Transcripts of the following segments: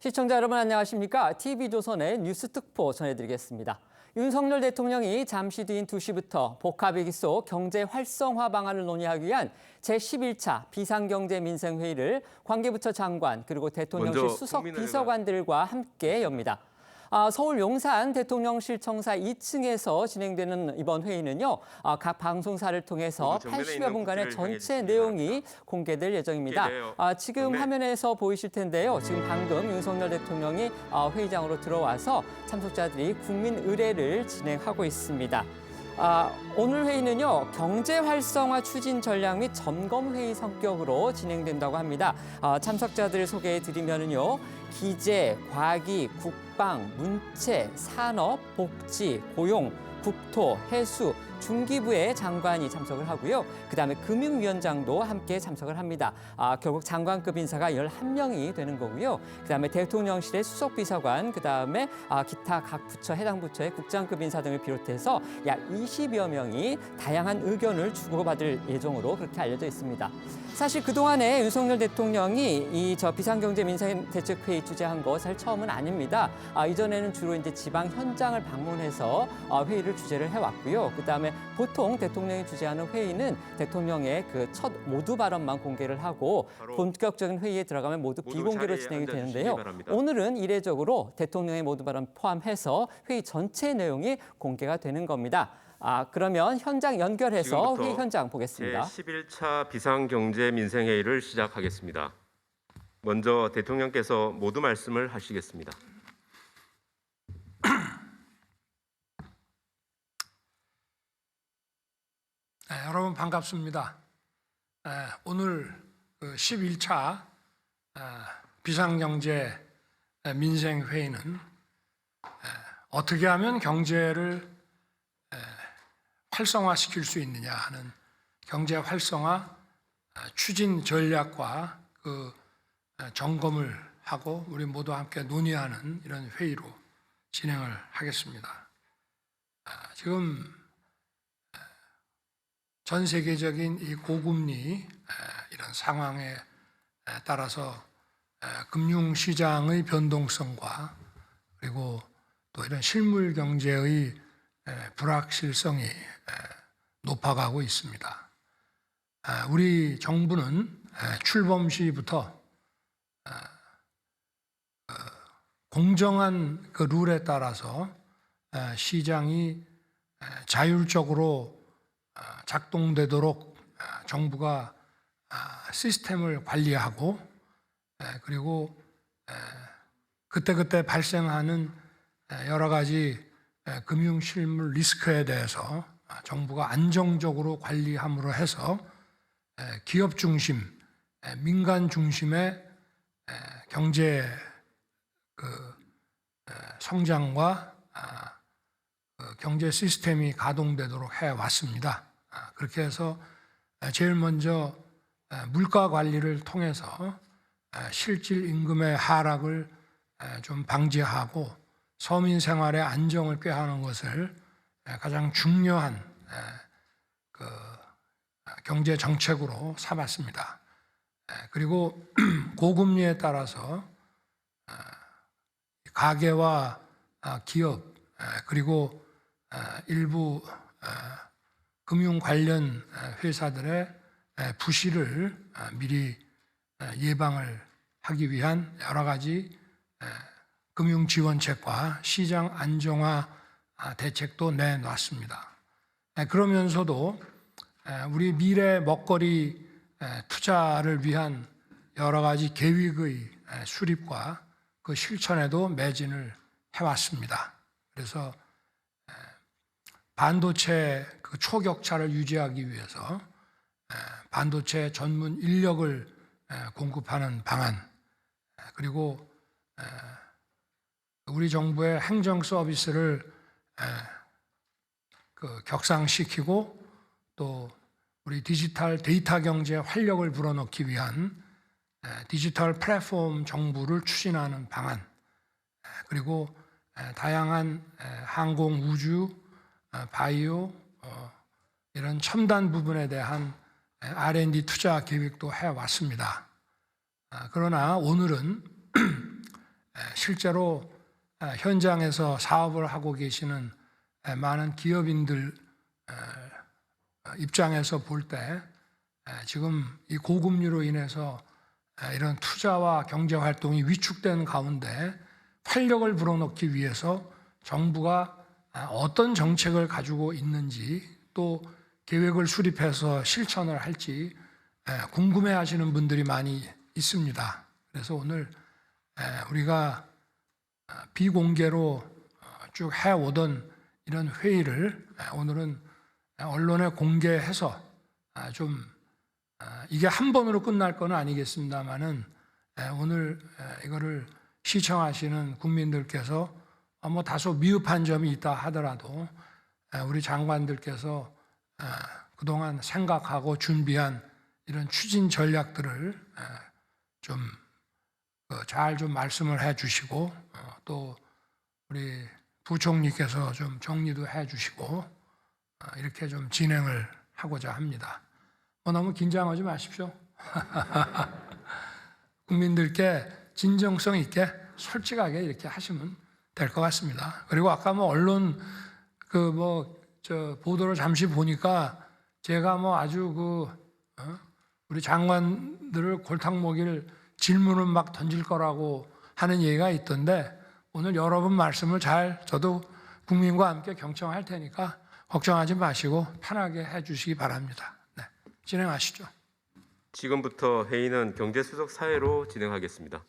시청자 여러분 안녕하십니까? TV조선의 뉴스 특보 전해드리겠습니다. 윤석열 대통령이 잠시 뒤인 2시부터 복합위기 속 경제 활성화 방안을 논의하기 위한 제11차 비상경제민생회의를 관계부처 장관 그리고 대통령실 수석 비서관들과 함께 엽니다. 서울 용산 대통령실 청사 2층에서 진행되는 이번 회의는요. 각 방송사를 통해서 80여 분간의 전체 내용이 공개될 예정입니다. 지금 화면에서 보이실 텐데요. 지금 방금 윤석열 대통령이 회의장으로 들어와서 참석자들이 국민 의례를 진행하고 있습니다. 오늘 회의는요, 경제 활성화 추진 전략 및 점검 회의 성격으로 진행된다고 합니다. 참석자들을 소개해 드리면요, 기재, 과기, 국방, 문체, 산업, 복지, 고용, 국토, 해수, 중기부의 장관이 참석을 하고요. 그다음에 금융위원장도 함께 참석을 합니다. 결국 장관급 인사가 11명이 되는 거고요. 그다음에 대통령실의 수석비서관, 그다음에 기타 각 부처, 해당 부처의 국장급 인사 등을 비롯해서 약 20여 명이 다양한 의견을 주고받을 예정으로 그렇게 알려져 있습니다. 사실 그동안에 윤석열 대통령이 이 비상경제민생대책회의 주재한 거 사실 처음은 아닙니다. 이전에는 주로 이제 지방 현장을 방문해서 회의를 주재를 해왔고요. 그다음에 보통 대통령이 주재하는 회의는 대통령의 그 첫 모두 발언만 공개를 하고 본격적인 회의에 들어가면 모두 비공개로 진행이 되는데요. 오늘은 이례적으로 대통령의 모두 발언 포함해서 회의 전체 내용이 공개가 되는 겁니다. 그러면 현장 연결해서 회의 현장 보겠습니다. 제11차 비상경제민생회의를 시작하겠습니다. 먼저 대통령께서 모두 말씀을 하시겠습니다. 여러분 반갑습니다. 오늘 11차 비상경제민생회의는 어떻게 하면 경제를 활성화시킬 수 있느냐 하는 경제 활성화 추진 전략과 그 점검을 하고 우리 모두 함께 논의하는 이런 회의로 진행을 하겠습니다. 지금 전 세계적인 이 고금리 이런 상황에 따라서 금융시장의 변동성과 그리고 또 이런 실물 경제의 불확실성이 높아가고 있습니다. 우리 정부는 출범 시부터 공정한 그 룰에 따라서 시장이 자율적으로 작동되도록 정부가 시스템을 관리하고 그리고 그때그때 발생하는 여러 가지 금융 실물 리스크에 대해서 정부가 안정적으로 관리함으로 해서 기업 중심, 민간 중심의 경제 성장과 경제 시스템이 가동되도록 해왔습니다. 그렇게 해서 제일 먼저 물가 관리를 통해서 실질 임금의 하락을 좀 방지하고 서민 생활의 안정을 꾀하는 것을 가장 중요한 경제 정책으로 삼았습니다. 그리고 고금리에 따라서 가계와 기업 그리고 일부 금융 관련 회사들의 부실을 미리 예방을 하기 위한 여러 가지 금융 지원책과 시장 안정화 대책도 내놨습니다. 그러면서도 우리 미래 먹거리 투자를 위한 여러 가지 계획의 수립과 그 실천에도 매진을 해왔습니다. 그래서 반도체 그 초격차를 유지하기 위해서 반도체 전문 인력을 공급하는 방안 그리고 우리 정부의 행정 서비스를 격상시키고 또 우리 디지털 데이터 경제 활력을 불어넣기 위한 디지털 플랫폼 정부를 추진하는 방안 그리고 다양한 항공, 우주, 바이오 이런 첨단 부분에 대한 R&D 투자 계획도 해왔습니다. 그러나 오늘은 실제로 현장에서 사업을 하고 계시는 많은 기업인들 입장에서 볼 때 지금 이 고금리로 인해서 이런 투자와 경제 활동이 위축된 가운데 활력을 불어넣기 위해서 정부가 어떤 정책을 가지고 있는지 또 계획을 수립해서 실천을 할지 궁금해하시는 분들이 많이 있습니다. 그래서 오늘 우리가 비공개로 쭉 해오던 이런 회의를 오늘은 언론에 공개해서 좀 이게 한 번으로 끝날 건 아니겠습니다만은 오늘 이거를 시청하시는 국민들께서 뭐 다소 미흡한 점이 있다 하더라도 우리 장관들께서 그동안 생각하고 준비한 이런 추진 전략들을 좀 잘 좀 말씀을 해주시고 또 우리 부총리께서 좀 정리도 해주시고 이렇게 좀 진행을 하고자 합니다. 너무 긴장하지 마십시오. 국민들께 진정성 있게 솔직하게 이렇게 하시면 될 것 같습니다. 그리고 아까 뭐 언론 보도를 잠시 보니까 제가 뭐 아주 우리 장관들을 골탕 먹일 질문을 막 던질 거라고 하는 얘기가 있던데 오늘 여러분 말씀을 잘 저도 국민과 함께 경청할 테니까 걱정하지 마시고 편하게 해주시기 바랍니다. 네, 진행하시죠. 지금부터 회의는 경제수석 사회로 진행하겠습니다.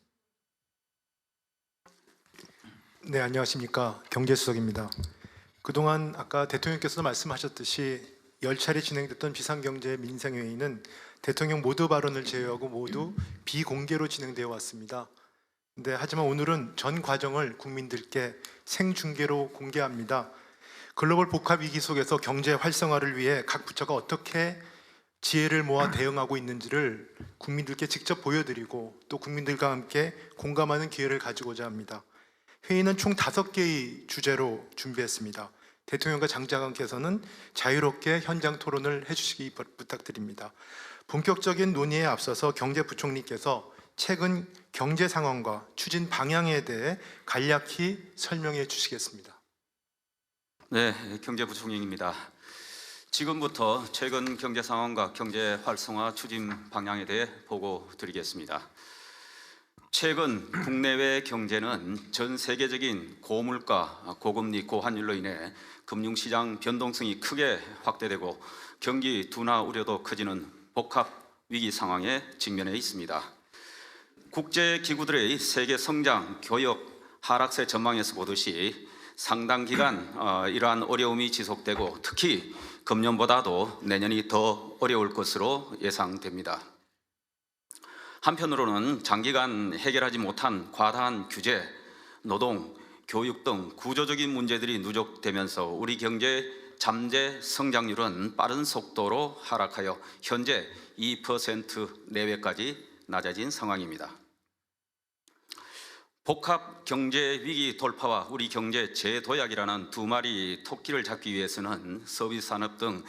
네, 안녕하십니까. 경제수석입니다. 그동안 아까 대통령께서도 말씀하셨듯이 10차례 진행됐던 비상경제 민생회의는 대통령 모두 발언을 제외하고 모두 비공개로 진행되어 왔습니다. 하지만 오늘은 전 과정을 국민들께 생중계로 공개합니다. 글로벌 복합 위기 속에서 경제 활성화를 위해 각 부처가 어떻게 지혜를 모아 대응하고 있는지를 국민들께 직접 보여드리고 또 국민들과 함께 공감하는 기회를 가지고자 합니다. 회의는 총 5개의 주제로 준비했습니다. 대통령과 장관께서는 자유롭게 현장 토론을 해주시기 부탁드립니다. 본격적인 논의에 앞서서 경제부총리께서 최근 경제 상황과 추진 방향에 대해 간략히 설명해 주시겠습니다. 네, 경제부총리입니다. 지금부터 최근 경제 상황과 경제 활성화 추진 방향에 대해 보고 드리겠습니다. 최근 국내외 경제는 전 세계적인 고물가, 고금리, 고환율로 인해 금융시장 변동성이 크게 확대되고 경기 둔화 우려도 커지는 복합 위기 상황에 직면해 있습니다. 국제기구들의 세계 성장, 교역, 하락세 전망에서 보듯이 상당 기간 이러한 어려움이 지속되고 특히 금년보다도 내년이 더 어려울 것으로 예상됩니다. 한편으로는 장기간 해결하지 못한 과다한 규제, 노동, 교육 등 구조적인 문제들이 누적되면서 우리 경제 잠재 성장률은 빠른 속도로 하락하여 현재 2% 내외까지 낮아진 상황입니다. 복합 경제 위기 돌파와 우리 경제 재도약이라는 두 마리 토끼를 잡기 위해서는 서비스 산업 등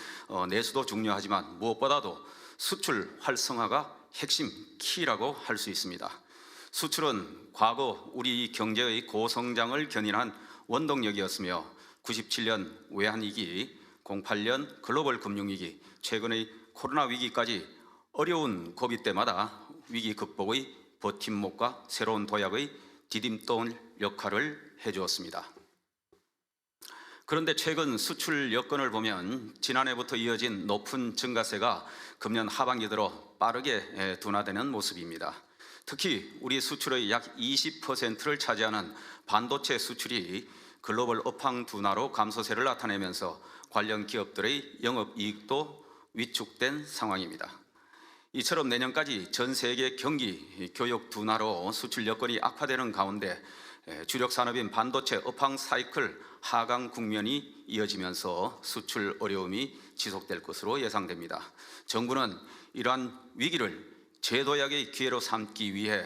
내수도 중요하지만 무엇보다도 수출 활성화가 핵심 키라고 할 수 있습니다. 수출은 과거 우리 경제의 고성장을 견인한 원동력이었으며 97년 외환위기, 08년 글로벌 금융위기, 최근의 코로나 위기까지 어려운 고비 때마다 위기 극복의 버팀목과 새로운 도약의 디딤돌 역할을 해주었습니다. 그런데 최근 수출 여건을 보면 지난해부터 이어진 높은 증가세가 금년 하반기 들어 빠르게 둔화되는 모습입니다. 특히 우리 수출의 약 20%를 차지하는 반도체 수출이 글로벌 업황 둔화로 감소세를 나타내면서 관련 기업들의 영업이익도 위축된 상황입니다. 이처럼 내년까지 전 세계 경기, 교역 둔화로 수출 여건이 악화되는 가운데 주력 산업인 반도체 업황 사이클 하강 국면이 이어지면서 수출 어려움이 지속될 것으로 예상됩니다. 정부는 이러한 위기를 재도약의 기회로 삼기 위해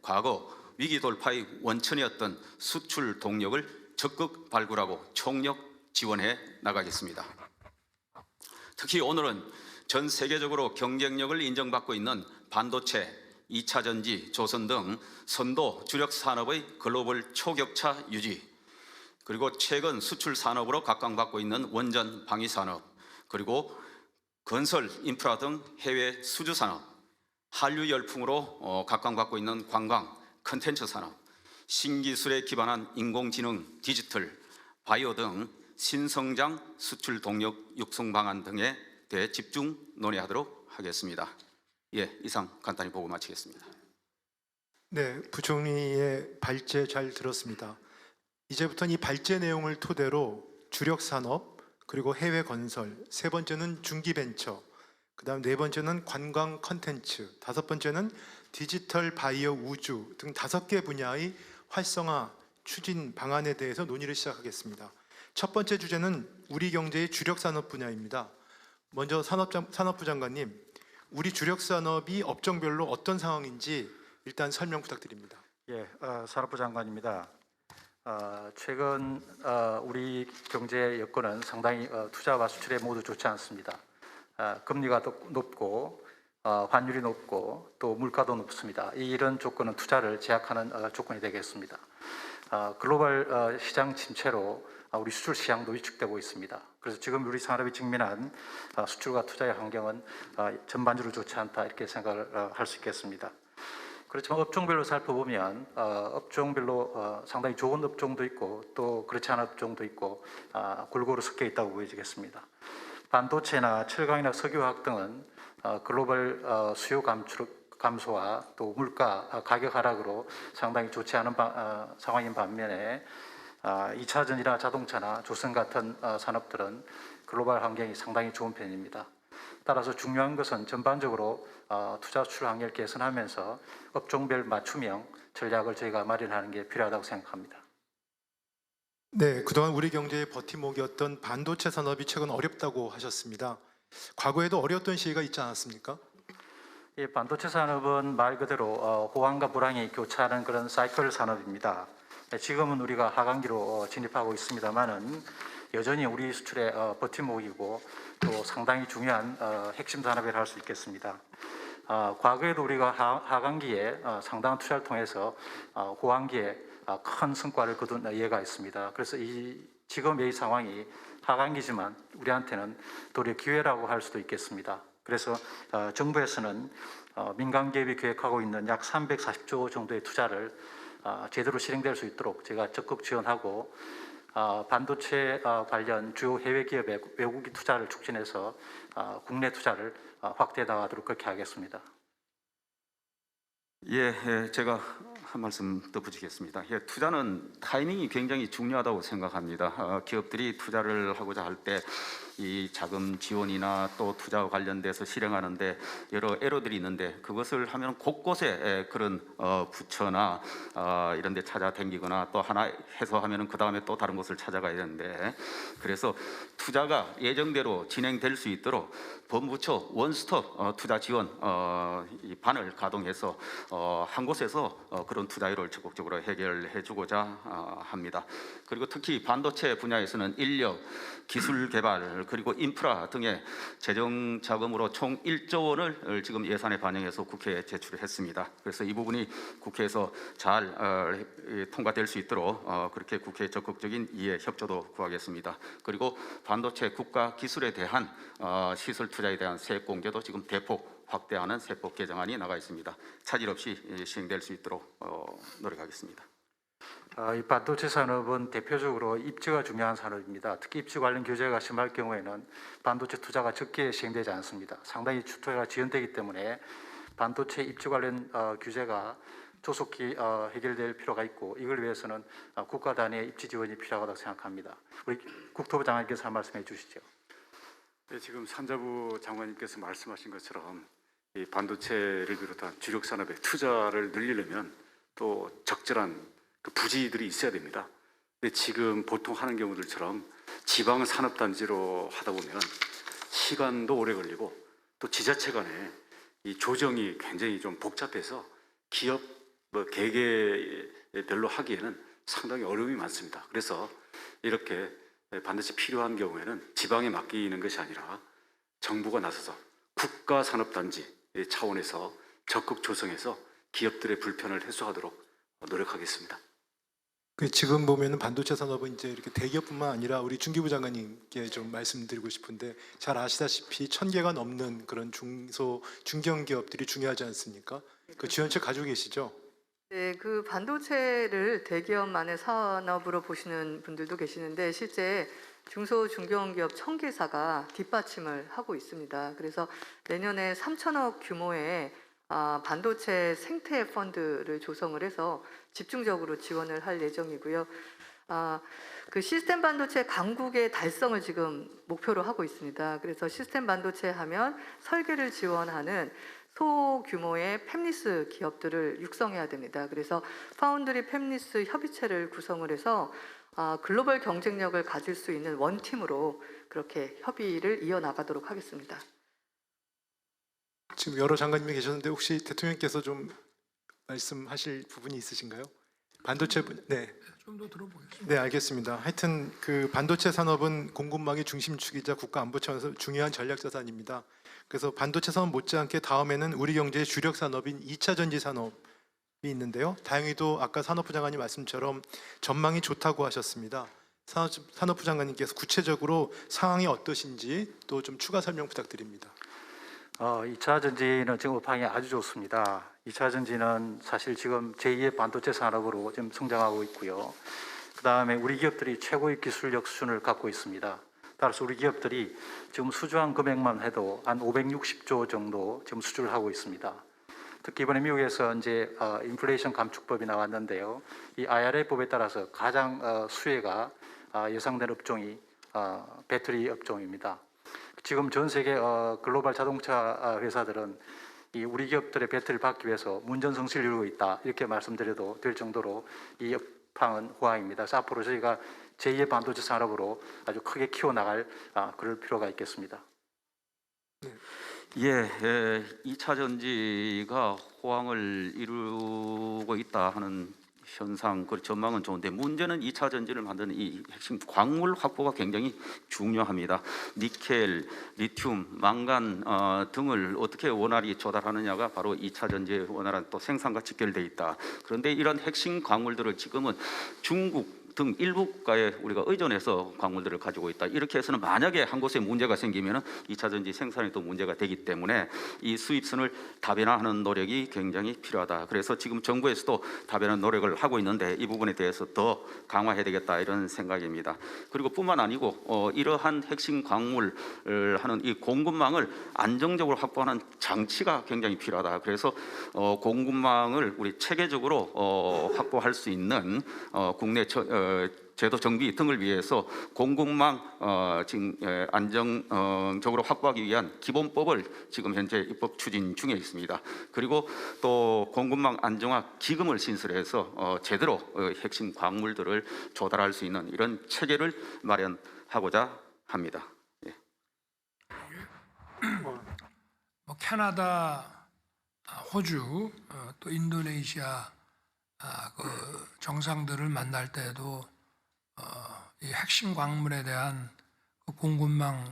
과거 위기 돌파의 원천이었던 수출 동력을 적극 발굴하고 총력 지원해 나가겠습니다. 특히 오늘은 전 세계적으로 경쟁력을 인정받고 있는 반도체, 2차 전지, 조선 등 선도 주력 산업의 글로벌 초격차 유지, 그리고 최근 수출 산업으로 각광받고 있는 원전 방위 산업, 그리고 건설 인프라 등 해외 수주 산업, 한류 열풍으로 각광받고 있는 관광, 컨텐츠 산업, 신기술에 기반한 인공지능, 디지털, 바이오 등 신성장 수출 동력 육성 방안 등에 대해 집중 논의하도록 하겠습니다. 예, 이상 간단히 보고 마치겠습니다. 네, 부총리의 발제 잘 들었습니다. 이제부터는 이 발제 내용을 토대로 주력 산업, 그리고 해외 건설, 세 번째는 중기 벤처, 그다음 네 번째는 관광 컨텐츠, 다섯 번째는 디지털, 바이오, 우주 등 5개 분야의 활성화 추진 방안에 대해서 논의를 시작하겠습니다. 첫 번째 주제는 우리 경제의 주력 산업 분야입니다. 먼저 산업부 장관님, 우리 주력 산업이 업종별로 어떤 상황인지 일단 설명 부탁드립니다. 예, 산업부 장관입니다. 최근 우리 경제 여건은 상당히 투자와 수출에 모두 좋지 않습니다. 금리가 높고 환율이 높고 또 물가도 높습니다. 이런 조건은 투자를 제약하는 조건이 되겠습니다. 글로벌 시장 침체로 우리 수출 시장도 위축되고 있습니다. 그래서 지금 우리 산업이 직면한 수출과 투자의 환경은 전반적으로 좋지 않다 이렇게 생각을 할 수 있겠습니다. 그렇지만 업종별로 살펴보면 업종별로 상당히 좋은 업종도 있고 또 그렇지 않은 업종도 있고 골고루 섞여 있다고 보여지겠습니다. 반도체나 철강이나 석유화학 등은 글로벌 수요 감소와 또 물가 가격 하락으로 상당히 좋지 않은 상황인 반면에 2차 전지나 자동차나 조선 같은 산업들은 글로벌 환경이 상당히 좋은 편입니다. 따라서 중요한 것은 전반적으로 투자 수출 환경을 개선하면서 업종별 맞춤형 전략을 저희가 마련하는 게 필요하다고 생각합니다. 네, 그동안 우리 경제의 버팀목이었던 반도체 산업이 최근 어렵다고 하셨습니다. 과거에도 어려웠던 시기가 있지 않았습니까? 이 반도체 산업은 말 그대로 호황과 불황이 교차하는 그런 사이클 산업입니다. 지금은 우리가 하강기로 진입하고 있습니다만은 여전히 우리 수출의 버팀목이고 또 상당히 중요한 핵심 산업이라 할 수 있겠습니다. 과거에도 우리가 하강기에 상당한 투자를 통해서 호황기에 큰 성과를 거둔 예가 있습니다. 그래서 지금 이 상황이 하강기지만 우리한테는 도리어 기회라고 할 수도 있겠습니다. 그래서 정부에서는 민간 기업이 계획하고 있는 약 340조 정도의 투자를 제대로 실행될 수 있도록 제가 적극 지원하고 반도체 관련 주요 해외 기업의 외국인 투자를 촉진해서 국내 투자를 확대해 나가도록 그렇게 하겠습니다. 예, 제가 한 말씀 덧붙이겠습니다. 예, 투자는 타이밍이 굉장히 중요하다고 생각합니다. 기업들이 투자를 하고자 할 때 이 자금 지원이나 또 투자와 관련돼서 실행하는데 여러 에러들이 있는데 그것을 하면 곳곳에 그런 부처나 이런 데 찾아다니거나 또 하나 해서 하면은 그 다음에 또 다른 곳을 찾아가야 되는데 그래서 투자가 예정대로 진행될 수 있도록 법무부처 원스톱 투자 지원 이 반을 가동해서 한 곳에서 그런 투자율을 적극적으로 해결해 주고자 합니다. 그리고 특히 반도체 분야에서는 인력, 기술 개발 그리고 인프라 등의 재정 자금으로 총 1조 원을 지금 예산에 반영해서 국회에 제출했습니다. 그래서 이 부분이 국회에서 잘 통과될 수 있도록 그렇게 국회에 적극적인 이해 협조도 구하겠습니다. 그리고 반도체 국가 기술에 대한 시설 투자에 대한 세액 공제도 지금 대폭 확대하는 세법 개정안이 나가 있습니다. 차질 없이 시행될 수 있도록 노력하겠습니다. 이 반도체 산업은 대표적으로 입지가 중요한 산업입니다. 특히 입지 관련 규제가 심할 경우에는 반도체 투자가 적게 시행되지 않습니다. 상당히 투자가 지연되기 때문에 반도체 입지 관련 규제가 조속히 해결될 필요가 있고 이걸 위해서는 국가 단위의 입지 지원이 필요하다고 생각합니다. 우리 국토부 장관님께서 한 말씀해 주시죠. 네, 지금 산자부 장관님께서 말씀하신 것처럼 이 반도체를 비롯한 주력 산업의 투자를 늘리려면 또 적절한 그 부지들이 있어야 됩니다. 근데 지금 보통 하는 경우들처럼 지방 산업단지로 하다 보면 시간도 오래 걸리고 또 지자체 간에 이 조정이 굉장히 좀 복잡해서 기업 개개별로 하기에는 상당히 어려움이 많습니다. 그래서 이렇게 반드시 필요한 경우에는 지방에 맡기는 것이 아니라 정부가 나서서 국가산업단지 차원에서 적극 조성해서 기업들의 불편을 해소하도록 노력하겠습니다. 그 지금 보면은 반도체 산업은 이제 이렇게 대기업뿐만 아니라 우리 중기부 장관님께 좀 말씀드리고 싶은데 잘 아시다시피 1,000개가 넘는 그런 중소 중견 기업들이 중요하지 않습니까? 그 지원책 가지고 계시죠? 네, 그 반도체를 대기업만의 산업으로 보시는 분들도 계시는데 실제 중소 중견기업 1,000개사가 뒷받침을 하고 있습니다. 그래서 내년에 3천억 규모의 반도체 생태 펀드를 조성을 해서 집중적으로 지원을 할 예정이고요. 그 시스템 반도체 강국의 달성을 지금 목표로 하고 있습니다. 그래서 시스템 반도체 하면 설계를 지원하는 소규모의 팹리스 기업들을 육성해야 됩니다. 그래서 파운드리 팹리스 협의체를 구성을 해서 글로벌 경쟁력을 가질 수 있는 원팀으로 그렇게 협의를 이어나가도록 하겠습니다. 지금 여러 장관님이 계셨는데 혹시 대통령께서 좀 말씀하실 부분이 있으신가요? 반도체 네. 좀 더 들어보겠습니다. 네, 알겠습니다. 하여튼 그 반도체 산업은 공급망의 중심축이자 국가 안보 차원에서 중요한 전략 자산입니다. 그래서 반도체 산업 못지않게 다음에는 우리 경제의 주력 산업인 2차 전지 산업이 있는데요. 다행히도 아까 산업부 장관님 말씀처럼 전망이 좋다고 하셨습니다. 산업부 장관님께서 구체적으로 상황이 어떠신지 또 좀 추가 설명 부탁드립니다. 2차 전지는 지금 업황이 아주 좋습니다. 2차 전지는 사실 지금 제2의 반도체 산업으로 지금 성장하고 있고요. 그 다음에 우리 기업들이 최고의 기술력 수준을 갖고 있습니다. 따라서 우리 기업들이 지금 수주한 금액만 해도 한 560조 정도 지금 수주를 하고 있습니다. 특히 이번에 미국에서 이제 인플레이션 감축법이 나왔는데요. 이 IRA 법에 따라서 가장 수혜가 예상된 업종이 배터리 업종입니다. 지금 전 세계 글로벌 자동차 회사들은 이 우리 기업들의 배터리를 받기 위해서 문전성시를 이루고 있다 이렇게 말씀드려도 될 정도로 이 업황은 호황입니다. 그래서 앞으로 저희가 제2의 반도체 산업으로 아주 크게 키워나갈 그럴 필요가 있겠습니다. 예, 2차 전지가 호황을 이루고 있다 하는 현상, 그 전망은 좋은데 문제는 2차 전지를 만드는 이 핵심 광물 확보가 굉장히 중요합니다. 니켈, 리튬, 망간 등을 어떻게 원활히 조달하느냐가 바로 2차 전지의 원활한 또 생산과 직결돼 있다. 그런데 이런 핵심 광물들을 지금은 중국 등 일부 국가에 우리가 의존해서 광물들을 가지고 있다. 이렇게 해서는 만약에 한 곳에 문제가 생기면 2차 전지 생산에 또 문제가 되기 때문에 이 수입선을 다변화하는 노력이 굉장히 필요하다. 그래서 지금 정부에서도 다변화 노력을 하고 있는데 이 부분에 대해서 더 강화해야 되겠다 이런 생각입니다. 그리고 뿐만 아니고 이러한 핵심 광물을 하는 이 공급망을 안정적으로 확보하는 장치가 굉장히 필요하다. 그래서 공급망을 우리 체계적으로 확보할 수 있는 국내 제도 정비 등을 위해서 공급망 지금 안정적으로 확보하기 위한 기본법을 지금 현재 입법 추진 중에 있습니다. 그리고 또 공급망 안정화 기금을 신설해서 제대로 핵심 광물들을 조달할 수 있는 이런 체계를 마련하고자 합니다. 예. 뭐 캐나다, 호주, 또 인도네시아 그 정상들을 만날 때도 이 핵심 광물에 대한 그 공급망에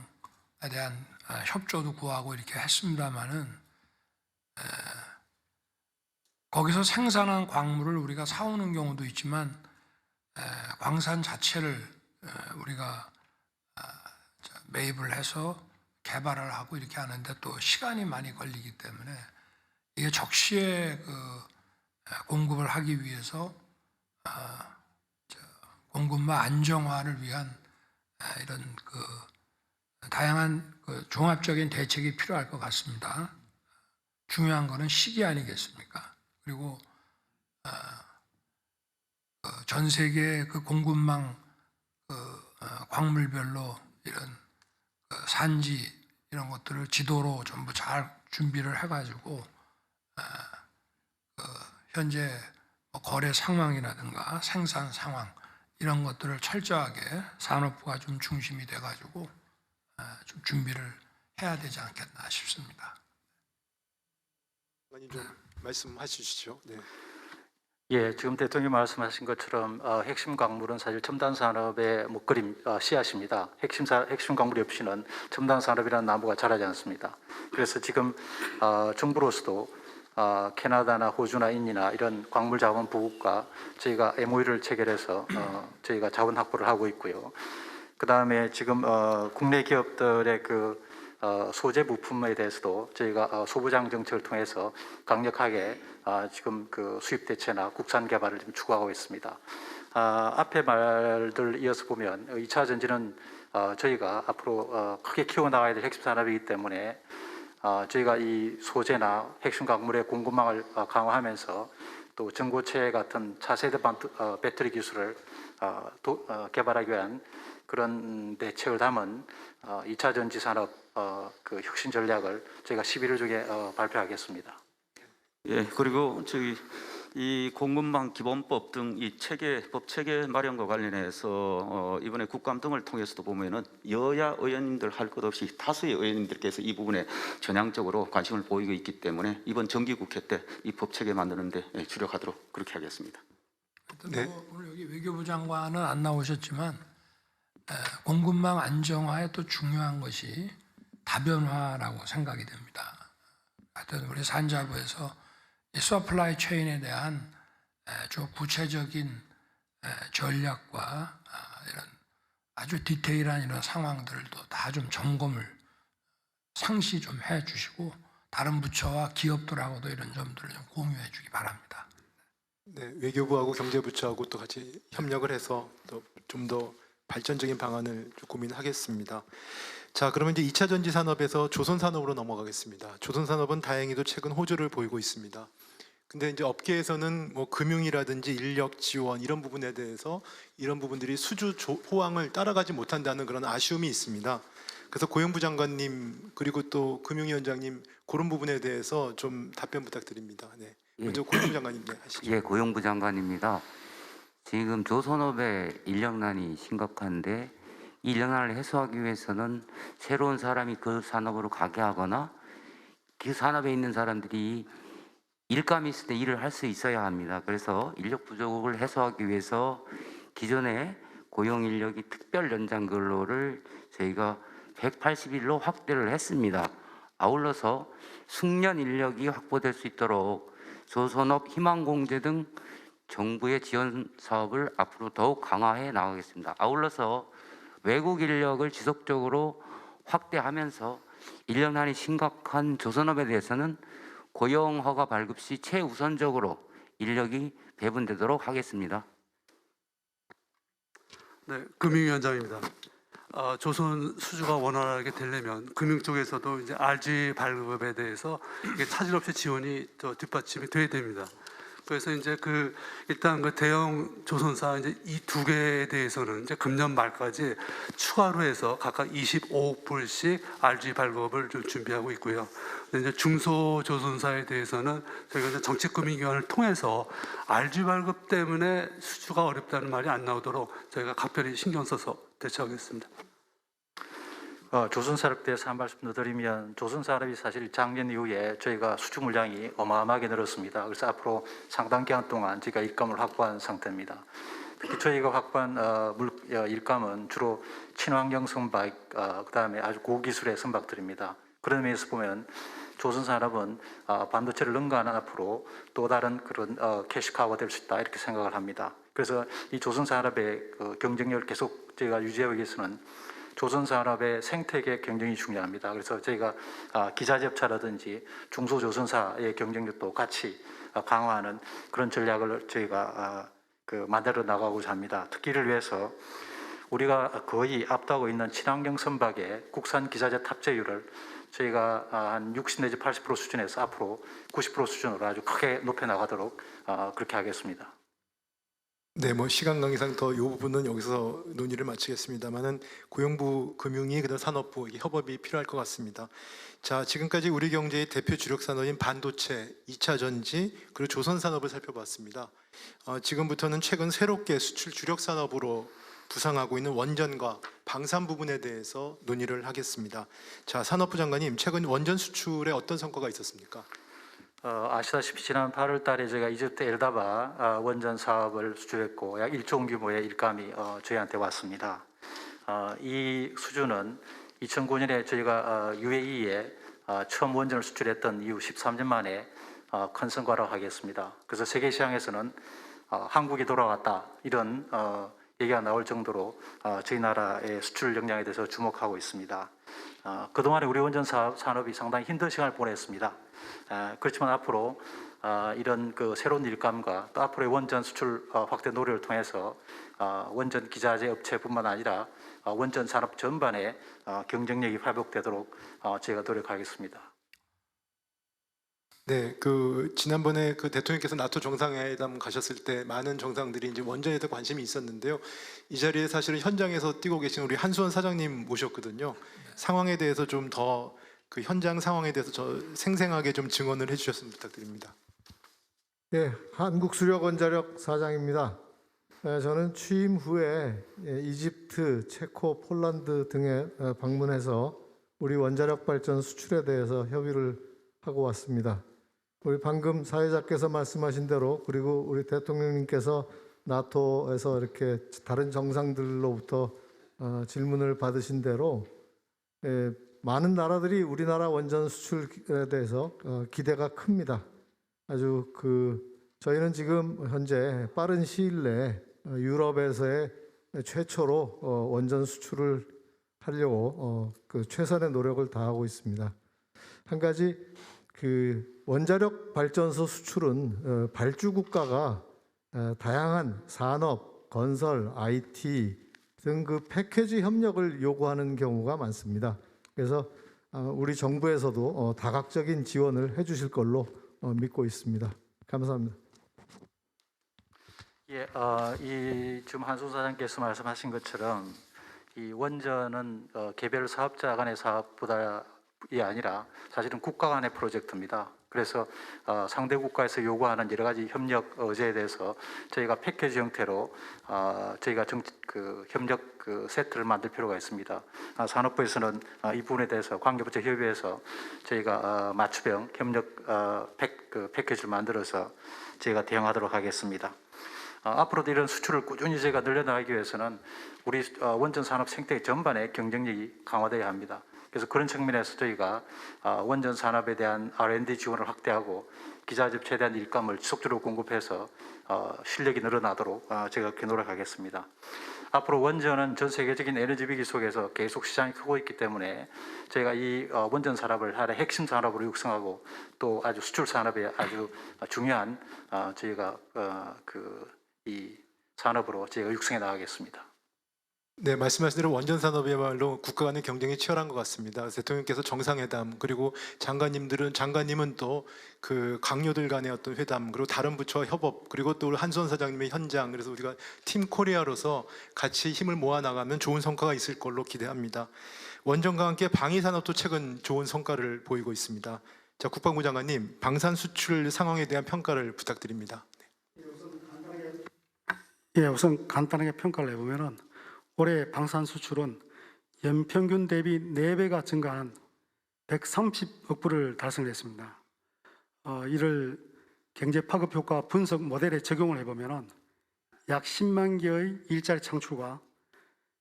대한 협조도 구하고 이렇게 했습니다마는 거기서 생산한 광물을 우리가 사오는 경우도 있지만 광산 자체를 우리가 매입을 해서 개발을 하고 이렇게 하는데 또 시간이 많이 걸리기 때문에 이게 적시에 그 공급을 하기 위해서 공급망 안정화를 위한 이런 그 다양한 그 종합적인 대책이 필요할 것 같습니다. 중요한 거는 시기 아니겠습니까? 그리고 전 세계 그 공급망 광물별로 이런 산지 이런 것들을 지도로 전부 잘 준비를 해가지고 현재 거래 상황이라든가 생산 상황 이런 것들을 철저하게 산업부가 좀 중심이 돼가지고 좀 준비를 해야 되지 않겠나 싶습니다. 장관님 좀 말씀하시죠. 네. 예, 지금 대통령이 말씀하신 것처럼 핵심 광물은 사실 첨단 산업의 먹거리 씨앗입니다. 핵심 광물이 없이는 첨단 산업이라는 나무가 자라지 않습니다. 그래서 지금 정부로서도 캐나다나 호주나 인디나 이런 광물자원 부국과 저희가 MOU를 체결해서 저희가 자원 확보를 하고 있고요. 그 다음에 지금 국내 기업들의 그 소재 부품에 대해서도 저희가 소부장 정책을 통해서 강력하게 지금 그 수입 대체나 국산 개발을 좀 추구하고 있습니다. 앞에 말들 이어서 보면 2차 전지는 저희가 앞으로 크게 키워나가야 될 핵심 산업이기 때문에 저희가 이 소재나 핵심 광물의 공급망을 강화하면서 또 전고체 같은 차세대 배터리 기술을 개발하기 위한 그런 대책을 담은 2차 전지 산업 그 혁신 전략을 저희가 11월 중에 발표하겠습니다. 예, 그리고 저희 이 공급망 기본법 등 이 법 체계 마련과 관련해서 이번에 국감 등을 통해서도 보면은 여야 의원님들 할 것 없이 다수의 의원님들께서 이 부분에 전향적으로 관심을 보이고 있기 때문에 이번 정기국회 때 이 법 체계 만드는데 주력하도록 그렇게 하겠습니다. 네. 오늘 여기 외교부 장관은 안 나오셨지만 공급망 안정화에 또 중요한 것이 다변화라고 생각이 됩니다. 하여튼 우리 산자부에서 이 서플라이 체인에 대한 좀 구체적인 전략과 이런 아주 디테일한 이런 상황들도 다 좀 점검을 상시 좀 해주시고 다른 부처와 기업들하고도 이런 점들을 좀 공유해 주기 바랍니다. 네, 외교부하고 경제부처하고 또 같이 협력을 해서 또 좀 더 발전적인 방안을 좀 고민하겠습니다. 자, 그러면 이제 2차 전지 산업에서 조선 산업으로 넘어가겠습니다. 조선 산업은 다행히도 최근 호조를 보이고 있습니다. 근데 이제 업계에서는 뭐 금융이라든지 인력 지원 이런 부분에 대해서 이런 부분들이 수주 호황을 따라가지 못한다는 그런 아쉬움이 있습니다. 그래서 고용부 장관님 그리고 또 금융위원장님 그런 부분에 대해서 좀 답변 부탁드립니다. 네. 먼저 고용부 장관님 하시죠. 예, 고용부 장관입니다. 지금 조선업의 인력난이 심각한데 이 인력난을 해소하기 위해서는 새로운 사람이 그 산업으로 가게 하거나 그 산업에 있는 사람들이 일감이 있을 때 일을 할 수 있어야 합니다. 그래서 인력 부족을 해소하기 위해서 기존의 고용 인력이 특별 연장 근로를 저희가 180일로 확대를 했습니다. 아울러서 숙련 인력이 확보될 수 있도록 조선업 희망공제 등 정부의 지원 사업을 앞으로 더욱 강화해 나가겠습니다. 아울러서 외국 인력을 지속적으로 확대하면서 인력난이 심각한 조선업에 대해서는 고용 허가 발급 시 최우선적으로 인력이 배분되도록 하겠습니다. 네, 금융위원장입니다. 조선 수주가 원활하게 되려면 금융 쪽에서도 이제 RG 발급에 대해서 이게 차질 없이 지원이 뒷받침이 돼야 됩니다. 그래서 이제 일단 대형 조선사 이제 이 두 개에 대해서는 이제 금년 말까지 추가로 해서 각각 25억 불씩 RG 발급을 좀 준비하고 있고요. 근데 이제 중소 조선사에 대해서는 저희가 이제 정책금융기관을 통해서 RG 발급 때문에 수주가 어렵다는 말이 안 나오도록 저희가 각별히 신경 써서 대처하겠습니다. 조선산업에 대해서 한 말씀 더 드리면 조선산업이 사실 작년 이후에 저희가 수주 물량이 어마어마하게 늘었습니다. 그래서 앞으로 상당 기간 동안 저희가 일감을 확보한 상태입니다. 특히 저희가 확보한 일감은 주로 친환경 선박, 그다음에 아주 고기술의 선박들입니다. 그런 면에서 보면 조선산업은 반도체를 능가하는 앞으로 또 다른 그런 캐시카우가 될 수 있다 이렇게 생각을 합니다. 그래서 이 조선산업의 경쟁력을 계속 저희가 유지하기 위해서는 조선산업의 생태계 경쟁이 중요합니다. 그래서 저희가 기자재업차라든지 중소조선사의 경쟁력도 같이 강화하는 그런 전략을 저희가 만들어 나가고자 합니다. 특히 이를 위해서 우리가 거의 압도하고 있는 친환경 선박의 국산 기자재 탑재율을 저희가 한 60 내지 80% 수준에서 앞으로 90% 수준으로 아주 크게 높여 나가도록 그렇게 하겠습니다. 네, 뭐 시간 관계상 더 이 부분은 여기서 논의를 마치겠습니다만은 고용부, 금융위, 그다음 산업부 이게 협업이 필요할 것 같습니다. 자, 지금까지 우리 경제의 대표 주력 산업인 반도체, 2차 전지 그리고 조선 산업을 살펴봤습니다. 지금부터는 최근 새롭게 수출 주력 산업으로 부상하고 있는 원전과 방산 부분에 대해서 논의를 하겠습니다. 자, 산업부 장관님, 최근 원전 수출에 어떤 성과가 있었습니까? 아시다시피 지난 8월 달에 제가 이집트 엘다바 원전 사업을 수주했고 약 1조 원 규모의 일감이 저희한테 왔습니다. 이 수주는 2009년에 저희가 UAE에 처음 원전을 수출했던 이후 13년 만에 큰 성과라고 하겠습니다. 그래서 세계 시장에서는 한국이 돌아왔다 이런 얘기가 나올 정도로 저희 나라의 수출 역량에 대해서 주목하고 있습니다. 그동안에 우리 원전 산업이 상당히 힘든 시간을 보냈습니다. 그렇지만 앞으로 이런 그 새로운 일감과 또 앞으로의 원전 수출 확대 노력을 통해서 원전 기자재 업체뿐만 아니라 원전 산업 전반에 경쟁력이 회복되도록 저희가 노력하겠습니다. 네, 그 지난번에 그 대통령께서 나토 정상회담 가셨을 때 많은 정상들이 이제 원전에 대해 관심이 있었는데요. 이 자리에 사실은 현장에서 뛰고 계신 우리 한수원 사장님 모셨거든요. 상황에 대해서 좀 더 그 현장 상황에 대해서 생생하게 좀 증언을 해주셨으면 부탁드립니다. 예, 한국수력원자력 사장입니다. 저는 취임 후에 이집트, 체코, 폴란드 등에 방문해서 우리 원자력 발전 수출에 대해서 협의를 하고 왔습니다. 우리 방금 사회자께서 말씀하신 대로 그리고 우리 대통령님께서 나토에서 이렇게 다른 정상들로부터 질문을 받으신 대로 많은 나라들이 우리나라 원전 수출에 대해서 기대가 큽니다. 아주 저희는 지금 현재 빠른 시일 내에 유럽에서의 최초로 원전 수출을 하려고 최선의 노력을 다하고 있습니다. 한 가지 원자력 발전소 수출은 발주 국가가 다양한 산업, 건설, IT 등 패키지 협력을 요구하는 경우가 많습니다. 그래서 우리 정부에서도 다각적인 지원을 해주실 걸로 믿고 있습니다. 감사합니다. 예, 지금 한수 사장께서 말씀하신 것처럼 이 원전은 개별 사업자 간의 사업보다이 아니라 사실은 국가 간의 프로젝트입니다. 그래서 상대 국가에서 요구하는 여러 가지 협력 의제에 대해서 저희가 패키지 형태로 저희가 협력 세트를 만들 필요가 있습니다. 산업부에서는 이 부분에 대해서 관계부처 협의해서 저희가 맞춤형 협력 패키지를 만들어서 저희가 대응하도록 하겠습니다. 앞으로도 이런 수출을 꾸준히 저희가 늘려나가기 위해서는 우리 원전 산업 생태계 전반의 경쟁력이 강화되어야 합니다. 그래서 그런 측면에서 저희가 원전 산업에 대한 R&D 지원을 확대하고 기자재 업체에 대한 일감을 지속적으로 공급해서 실력이 늘어나도록 제가 그렇게 노력하겠습니다. 앞으로 원전은 전 세계적인 에너지 위기 속에서 계속 시장이 크고 있기 때문에 저희가 이 원전 산업을 하나의 핵심 산업으로 육성하고 또 아주 수출 산업에 아주 중요한 저희가 이 산업으로 저희가 육성해 나가겠습니다. 네, 말씀하신 대로 원전 산업이야말로 국가 간의 경쟁이 치열한 것 같습니다. 대통령께서 정상회담 그리고 장관님은 또 그 강요들 간의 어떤 회담 그리고 다른 부처와 협업 그리고 또 한수원 사장님의 현장 그래서 우리가 팀 코리아로서 같이 힘을 모아 나가면 좋은 성과가 있을 걸로 기대합니다. 원전과 함께 방위 산업도 최근 좋은 성과를 보이고 있습니다. 자, 국방부 장관님 방산 수출 상황에 대한 평가를 부탁드립니다. 예, 우선 간단하게 평가를 해보면은. 올해 방산 수출은 연평균 대비 4배가 증가한 130억 불을 달성했습니다. 이를 경제 파급 효과 분석 모델에 적용을 해보면 약 10만 개의 일자리 창출과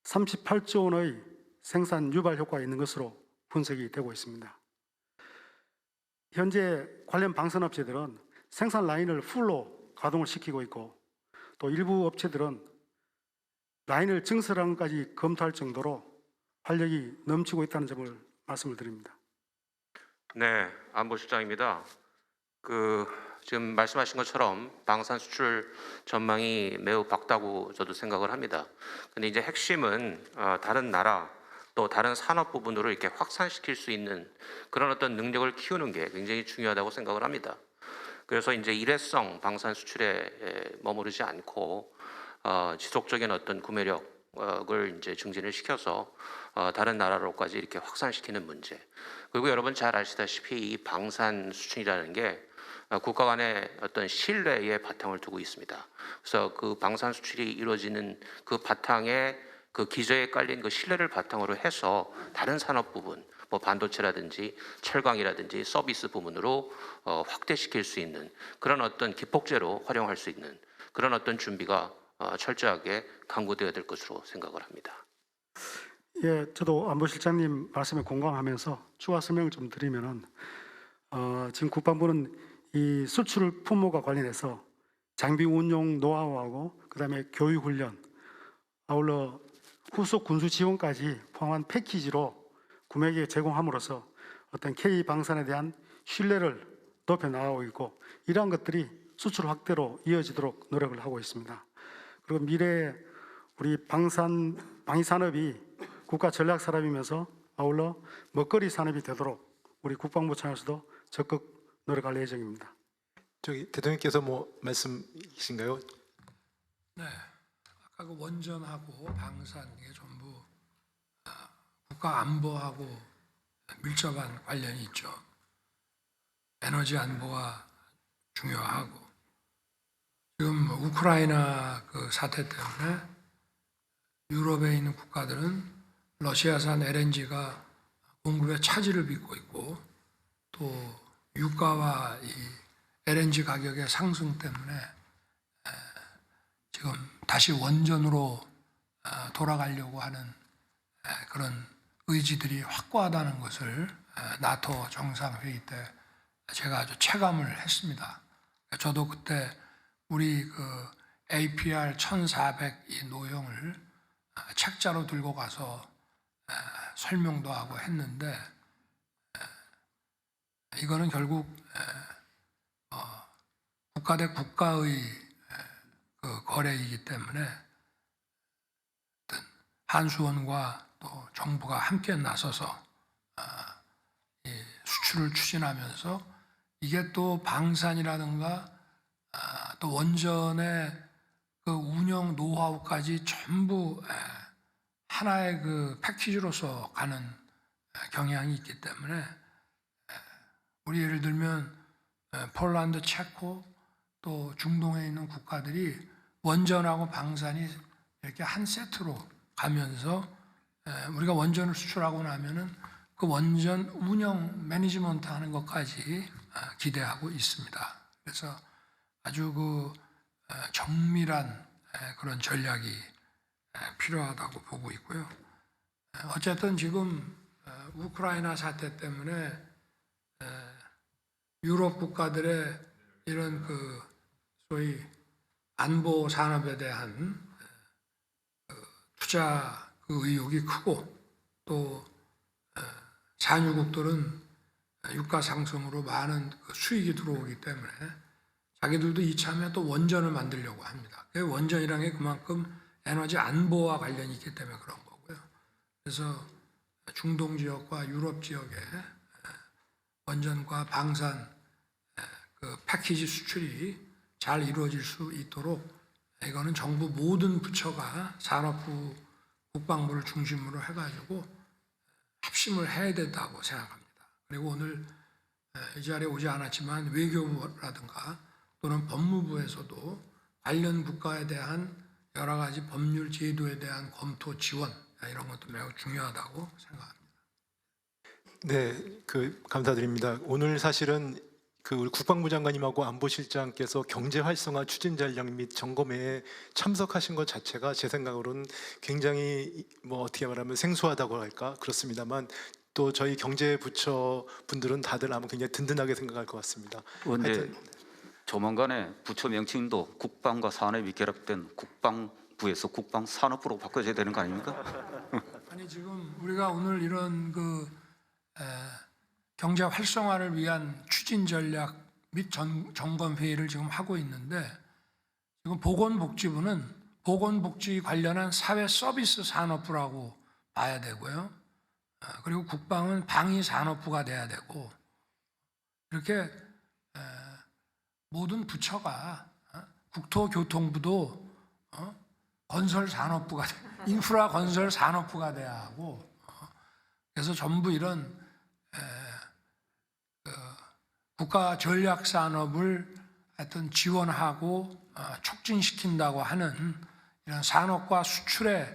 38조 원의 생산 유발 효과가 있는 것으로 분석이 되고 있습니다. 현재 관련 방산업체들은 생산 라인을 풀로 가동을 시키고 있고 또 일부 업체들은 라인을 증설하는 것까지 검토할 정도로 활력이 넘치고 있다는 점을 말씀을 드립니다. 네, 안보실장입니다. 지금 말씀하신 것처럼 방산 수출 전망이 매우 밝다고 저도 생각을 합니다. 근데 이제 핵심은 다른 나라 또 다른 산업 부분으로 이렇게 확산시킬 수 있는 그런 어떤 능력을 키우는 게 굉장히 중요하다고 생각을 합니다. 그래서 이제 일회성 방산 수출에 머무르지 않고 지속적인 어떤 구매력을 이제 증진을 시켜서 다른 나라로까지 이렇게 확산시키는 문제. 그리고 여러분 잘 아시다시피 이 방산 수출이라는 게 국가 간의 어떤 신뢰의 바탕을 두고 있습니다. 그래서 그 방산 수출이 이루어지는 그 바탕에 그 기저에 깔린 그 신뢰를 바탕으로 해서 다른 산업 부분, 뭐 반도체라든지 철강이라든지 서비스 부문으로 확대시킬 수 있는 그런 어떤 기폭제로 활용할 수 있는 그런 어떤 준비가 철저하게 강구되어야 될 것으로 생각을 합니다. 예, 저도 안보실장님 말씀에 공감하면서 추가 설명을 좀 드리면은 지금 국방부는 이 수출 품목과 관련해서 장비 운용 노하우하고 그다음에 교육 훈련, 아울러 후속 군수 지원까지 포함한 패키지로 구매에게 제공함으로써 어떤 K 방산에 대한 신뢰를 높여 나가고 있고, 이러한 것들이 수출 확대로 이어지도록 노력을 하고 있습니다. 그리고 미래에 우리 방위 산업이 국가 전략 산업이면서 아울러 먹거리 산업이 되도록 우리 국방부 차원에서도 적극 노력할 예정입니다. 저기 대통령께서 뭐 말씀이신가요? 네, 아까 그 원전하고 방산 이게 전부 국가 안보하고 밀접한 관련이 있죠. 에너지 안보가 중요하고, 지금 우크라이나 그 사태 때문에 유럽에 있는 국가들은 러시아산 LNG가 공급에 차질을 빚고 있고, 또 유가와 이 LNG 가격의 상승 때문에 지금 다시 원전으로 돌아가려고 하는 그런 의지들이 확고하다는 것을 나토 정상회의 때 제가 아주 체감을 했습니다. 저도 그때 우리 그 APR 1400 이 노형을 책자로 들고 가서 설명도 하고 했는데, 이거는 결국 국가 대 국가의 그 거래이기 때문에 한수원과 또 정부가 함께 나서서 이 수출을 추진하면서, 이게 또 방산이라든가 또 원전의 그 운영 노하우까지 전부 하나의 그 패키지로서 가는 경향이 있기 때문에, 우리 예를 들면 폴란드, 체코 또 중동에 있는 국가들이 원전하고 방산이 이렇게 한 세트로 가면서 우리가 원전을 수출하고 나면은 그 원전 운영 매니지먼트 하는 것까지 기대하고 있습니다. 그래서 아주 그 정밀한 그런 전략이 필요하다고 보고 있고요. 어쨌든 지금 우크라이나 사태 때문에 유럽 국가들의 이런 그 소위 안보 산업에 대한 투자 그 의욕이 크고, 또 산유국들은 유가 상승으로 많은 그 수익이 들어오기 때문에 자기들도 이참에 또 원전을 만들려고 합니다. 원전이라는 게 그만큼 에너지 안보와 관련이 있기 때문에 그런 거고요. 그래서 중동 지역과 유럽 지역에 원전과 방산 그 패키지 수출이 잘 이루어질 수 있도록, 이거는 정부 모든 부처가 산업부, 국방부를 중심으로 해가지고 합심을 해야 된다고 생각합니다. 그리고 오늘 이 자리에 오지 않았지만 외교부라든가 또는 법무부에서도 관련 국가에 대한 여러 가지 법률 제도에 대한 검토 지원, 이런 것도 매우 중요하다고 생각합니다. 네, 감사드립니다. 오늘 사실은 우리 국방부 장관님하고 안보실장께서 경제 활성화 추진 전략 및 점검회에 참석하신 것 자체가 제 생각으로는 굉장히 뭐 어떻게 말하면 생소하다고 할까 그렇습니다만, 또 저희 경제부처 분들은 다들 아마 굉장히 든든하게 생각할 것 같습니다. 그런데 조만간에 부처 명칭도 국방과 산업이 결합된 국방부에서 국방산업부로 바꿔줘야 되는 거 아닙니까? 아니, 지금 우리가 오늘 이런 그 경제 활성화를 위한 추진 전략 및 점검 회의를 지금 하고 있는데, 지금 보건복지부는 보건복지 관련한 사회 서비스 산업부라고 봐야 되고요. 그리고 국방은 방위 산업부가 돼야 되고, 이렇게 모든 부처가 국토교통부도 건설 산업부가 인프라 건설 산업부가 돼야 하고, 그래서 전부 이런 국가 전략 산업을 하여튼 지원하고 촉진시킨다고 하는 이런 산업과 수출에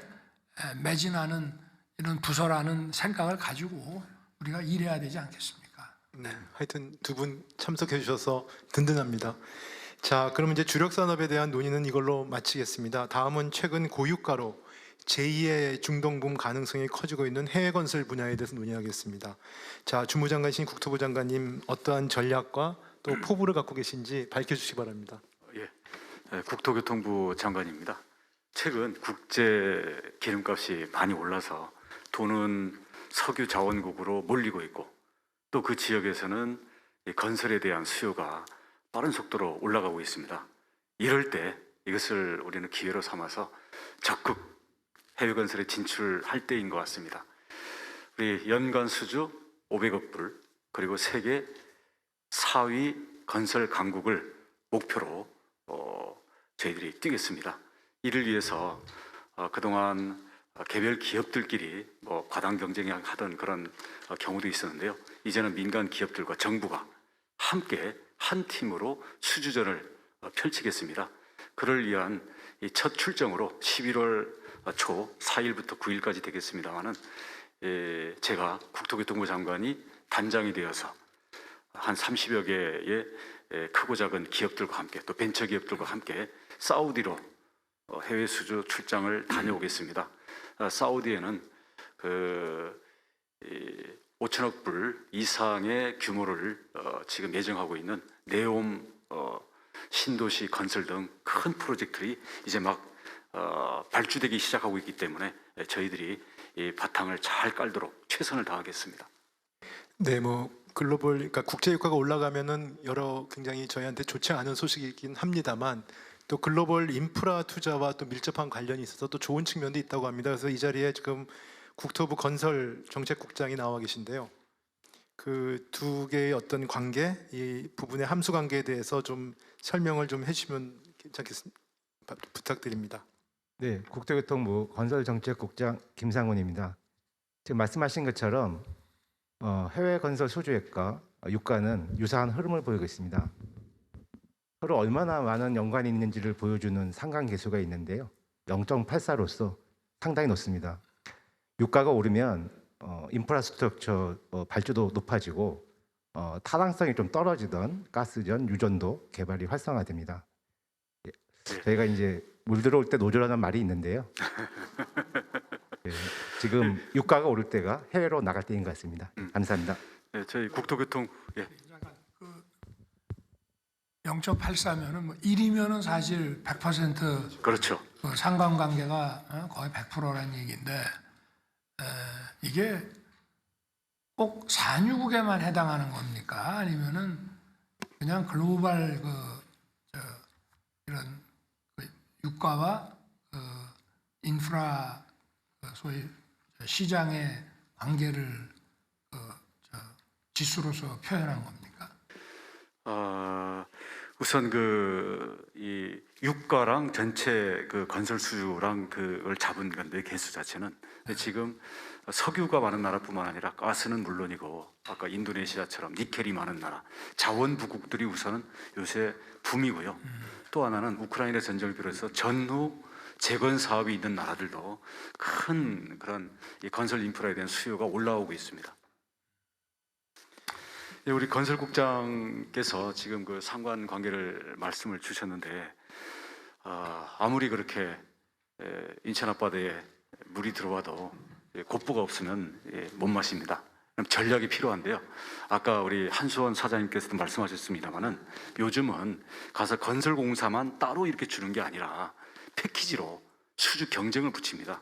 매진하는 이런 부서라는 생각을 가지고 우리가 일해야 되지 않겠습니까? 네, 하여튼 두 분 참석해 주셔서 든든합니다. 자, 그럼 이제 주력 산업에 대한 논의는 이걸로 마치겠습니다. 다음은 최근 고유가로 제2의 중동붐 가능성이 커지고 있는 해외 건설 분야에 대해서 논의하겠습니다. 자, 주무장관이신 국토부 장관님, 어떠한 전략과 또 포부를 갖고 계신지 밝혀주시기 바랍니다. 국토교통부 장관입니다. 최근 국제 기름값이 많이 올라서 돈은 석유 자원국으로 몰리고 있고 또 그 지역에서는 이 건설에 대한 수요가 빠른 속도로 올라가고 있습니다. 이럴 때 이것을 우리는 기회로 삼아서 적극 해외 건설에 진출할 때인 것 같습니다. 우리 연간 수주 500억 불 그리고 세계 4위 건설 강국을 목표로 저희들이 뛰겠습니다. 이를 위해서 그동안 개별 기업들끼리 뭐 과당 경쟁하던 그런 경우도 있었는데요. 이제는 민간 기업들과 정부가 함께 한 팀으로 수주전을 펼치겠습니다. 그를 위한 이 첫 출정으로 11월 초 4일부터 9일까지 되겠습니다만은 제가 국토교통부 장관이 단장이 되어서 한 30여 개의 크고 작은 기업들과 함께 또 벤처 기업들과 함께 사우디로 해외 수주 출장을 다녀오겠습니다. 사우디에는 5천억 불 이상의 규모를 지금 예정하고 있는 네옴 신도시 건설 등 큰 프로젝트들이 이제 막 발주되기 시작하고 있기 때문에 저희들이 이 바탕을 잘 깔도록 최선을 다하겠습니다. 네, 뭐 글로벌, 그러니까 국제 유가가 올라가면은 여러 굉장히 저희한테 좋지 않은 소식이긴 합니다만 또 글로벌 인프라 투자와 또 밀접한 관련이 있어서 또 좋은 측면도 있다고 합니다. 그래서 이 자리에 지금 국토부 건설정책국장이 나와 계신데요. 그 두 개의 어떤 관계, 이 부분의 함수 관계에 대해서 좀 설명을 좀 해주시면 괜찮겠습니다. 부탁드립니다. 네, 국토교통부 건설정책국장 김상훈입니다. 지금 말씀하신 것처럼 해외 건설 수주액과 유가는 유사한 흐름을 보이고 있습니다. 서로 얼마나 많은 연관이 있는지를 보여주는 상관계수가 있는데요. 0.84로서 상당히 높습니다. 유가가 오르면 인프라스트럭처 발주도 높아지고 타당성이 좀 떨어지던 가스전, 유전도 개발이 활성화됩니다. 저희가 이제 물 들어올 때 노조라는 말이 있는데요. 지금 유가가 오를 때가 해외로 나갈 때인 것 같습니다. 감사합니다. 네, 저희 국토교통 0.84면은 뭐 1이면은 사실 100% 그렇죠. 그 상관관계가 거의 100%라는 얘기인데 이게 꼭 산유국에만 해당하는 겁니까? 아니면은 그냥 글로벌 이런 유가와 인프라 소위 시장의 관계를 지수로서 표현한 겁니까? 우선 이 유가랑 전체 그 건설 수주랑 그걸 잡은 건데 개수 자체는 근데 지금 석유가 많은 나라뿐만 아니라 가스는 물론이고 아까 인도네시아처럼 니켈이 많은 나라 자원 부국들이 우선은 요새 붐이고요. 또 하나는 우크라이나 전쟁을 비롯해서 전후 재건 사업이 있는 나라들도 큰 그런 이 건설 인프라에 대한 수요가 올라오고 있습니다. 우리 건설국장께서 지금 그 상관관계를 말씀을 주셨는데 아무리 그렇게 인천 앞바다에 물이 들어와도 곶부가 없으면 못 마십니다. 그럼 전략이 필요한데요. 아까 우리 한수원 사장님께서도 말씀하셨습니다마는 요즘은 가서 건설공사만 따로 이렇게 주는 게 아니라 패키지로 수주 경쟁을 붙입니다.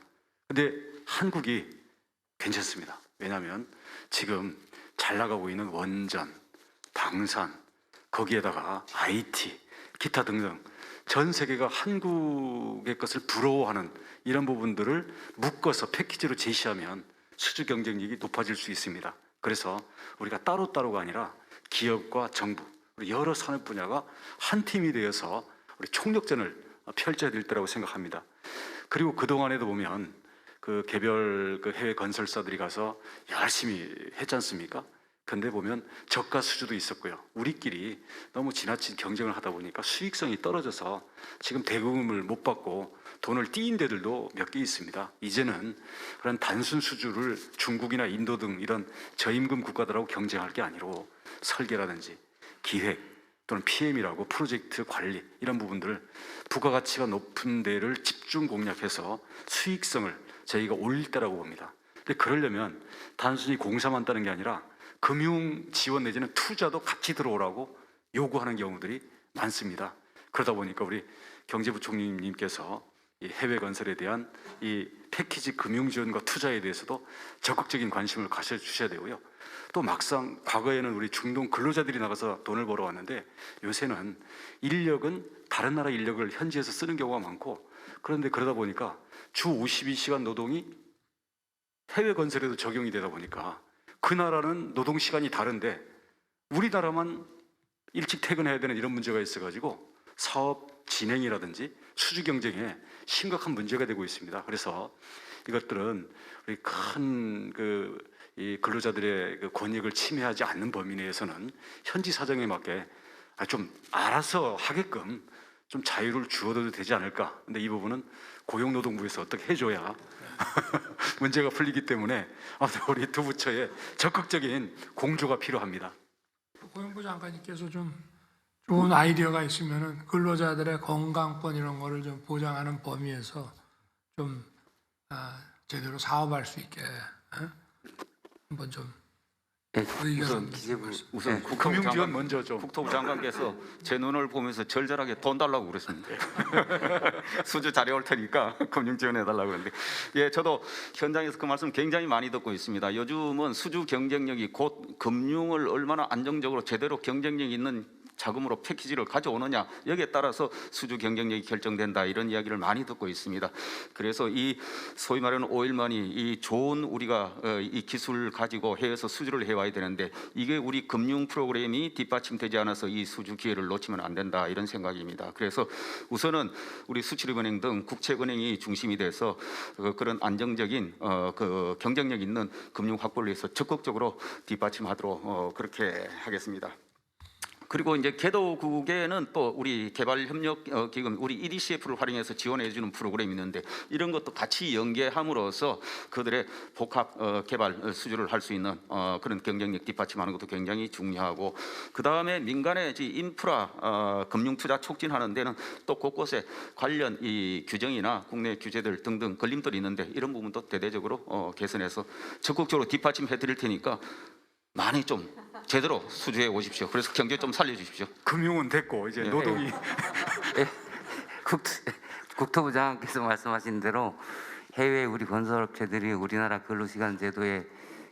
근데 한국이 괜찮습니다. 왜냐하면 지금 잘 나가고 있는 원전, 방산, 거기에다가 IT, 기타 등등 전 세계가 한국의 것을 부러워하는 이런 부분들을 묶어서 패키지로 제시하면 수주 경쟁력이 높아질 수 있습니다. 그래서 우리가 따로따로가 아니라 기업과 정부, 여러 산업 분야가 한 팀이 되어서 우리 총력전을 펼쳐야 될 때라고 생각합니다. 그리고 그동안에도 보면 그 개별 그 해외 건설사들이 가서 열심히 했지 않습니까? 근데 보면 저가 수주도 있었고요. 우리끼리 너무 지나친 경쟁을 하다 보니까 수익성이 떨어져서 지금 대금을 못 받고 돈을 띄인 데들도 몇 개 있습니다. 이제는 그런 단순 수주를 중국이나 인도 등 이런 저임금 국가들하고 경쟁할 게 아니고 설계라든지 기획 또는 PM이라고 프로젝트 관리 이런 부분들을 부가가치가 높은 데를 집중 공략해서 수익성을 저희가 올릴 때라고 봅니다. 근데 그러려면 단순히 공사만 따는 게 아니라 금융 지원 내지는 투자도 같이 들어오라고 요구하는 경우들이 많습니다. 그러다 보니까 우리 경제부총리님께서 이 해외 건설에 대한 이 패키지 금융 지원과 투자에 대해서도 적극적인 관심을 가져주셔야 되고요. 또 막상 과거에는 우리 중동 근로자들이 나가서 돈을 벌어왔는데 요새는 인력은 다른 나라 인력을 현지에서 쓰는 경우가 많고, 그런데 그러다 보니까 주 52시간 노동이 해외 건설에도 적용이 되다 보니까 그 나라는 노동 시간이 다른데 우리나라만 일찍 퇴근해야 되는 이런 문제가 있어가지고 사업 진행이라든지 수주 경쟁에 심각한 문제가 되고 있습니다. 그래서 이것들은 우리 큰 이 근로자들의 그 권익을 침해하지 않는 범위 내에서는 현지 사정에 맞게 좀 알아서 하게끔 좀 자유를 주어도 되지 않을까. 근데 이 부분은 고용노동부에서 어떻게 해줘야 문제가 풀리기 때문에 우리 두 부처의 적극적인 공조가 필요합니다. 고용부 장관님께서 좀 좋은 아이디어가 있으면은 근로자들의 건강권 이런 거를 좀 보장하는 범위에서 좀 제대로 사업할 수 있게 한번 좀 우선 금융 지원 먼저 좀. 국토부 장관께서 제 눈을 보면서 절절하게 돈 달라고 그랬습니다. 수주 잘해올 테니까 금융 지원해달라고 그러는데, 예, 저도 현장에서 그 말씀 굉장히 많이 듣고 있습니다. 요즘은 수주 경쟁력이 곧 금융을 얼마나 안정적으로 제대로 경쟁력 있는 자금으로 패키지를 가져오느냐, 여기에 따라서 수주 경쟁력이 결정된다, 이런 이야기를 많이 듣고 있습니다. 그래서 이 소위 말하는 오일머니, 이 좋은 우리가 이 기술 가지고 해외에서 수주를 해와야 되는데 이게 우리 금융 프로그램이 뒷받침되지 않아서 이 수주 기회를 놓치면 안 된다, 이런 생각입니다. 그래서 우선은 우리 수출입은행 등 국책은행이 중심이 돼서 그런 안정적인 그 경쟁력 있는 금융 확보를 위해서 적극적으로 뒷받침하도록 그렇게 하겠습니다. 그리고 이제 개도국에는 또 우리 개발협력기금, 우리 EDCF를 활용해서 지원해주는 프로그램이 있는데 이런 것도 같이 연계함으로써 그들의 복합 개발 수주를 할 수 있는 그런 경쟁력 뒷받침하는 것도 굉장히 중요하고, 그 다음에 민간의 인프라 금융투자 촉진하는 데는 또 곳곳에 관련 이 규정이나 국내 규제들 등등 걸림돌이 있는데 이런 부분도 대대적으로 개선해서 적극적으로 뒷받침해 드릴 테니까 많이 좀 제대로 수주해 오십시오. 그래서 경제 좀 살려주십시오. 금융은 됐고 이제 노동이 국토부 장관께서 말씀하신 대로 해외 우리 건설업체들이 우리나라 근로시간 제도에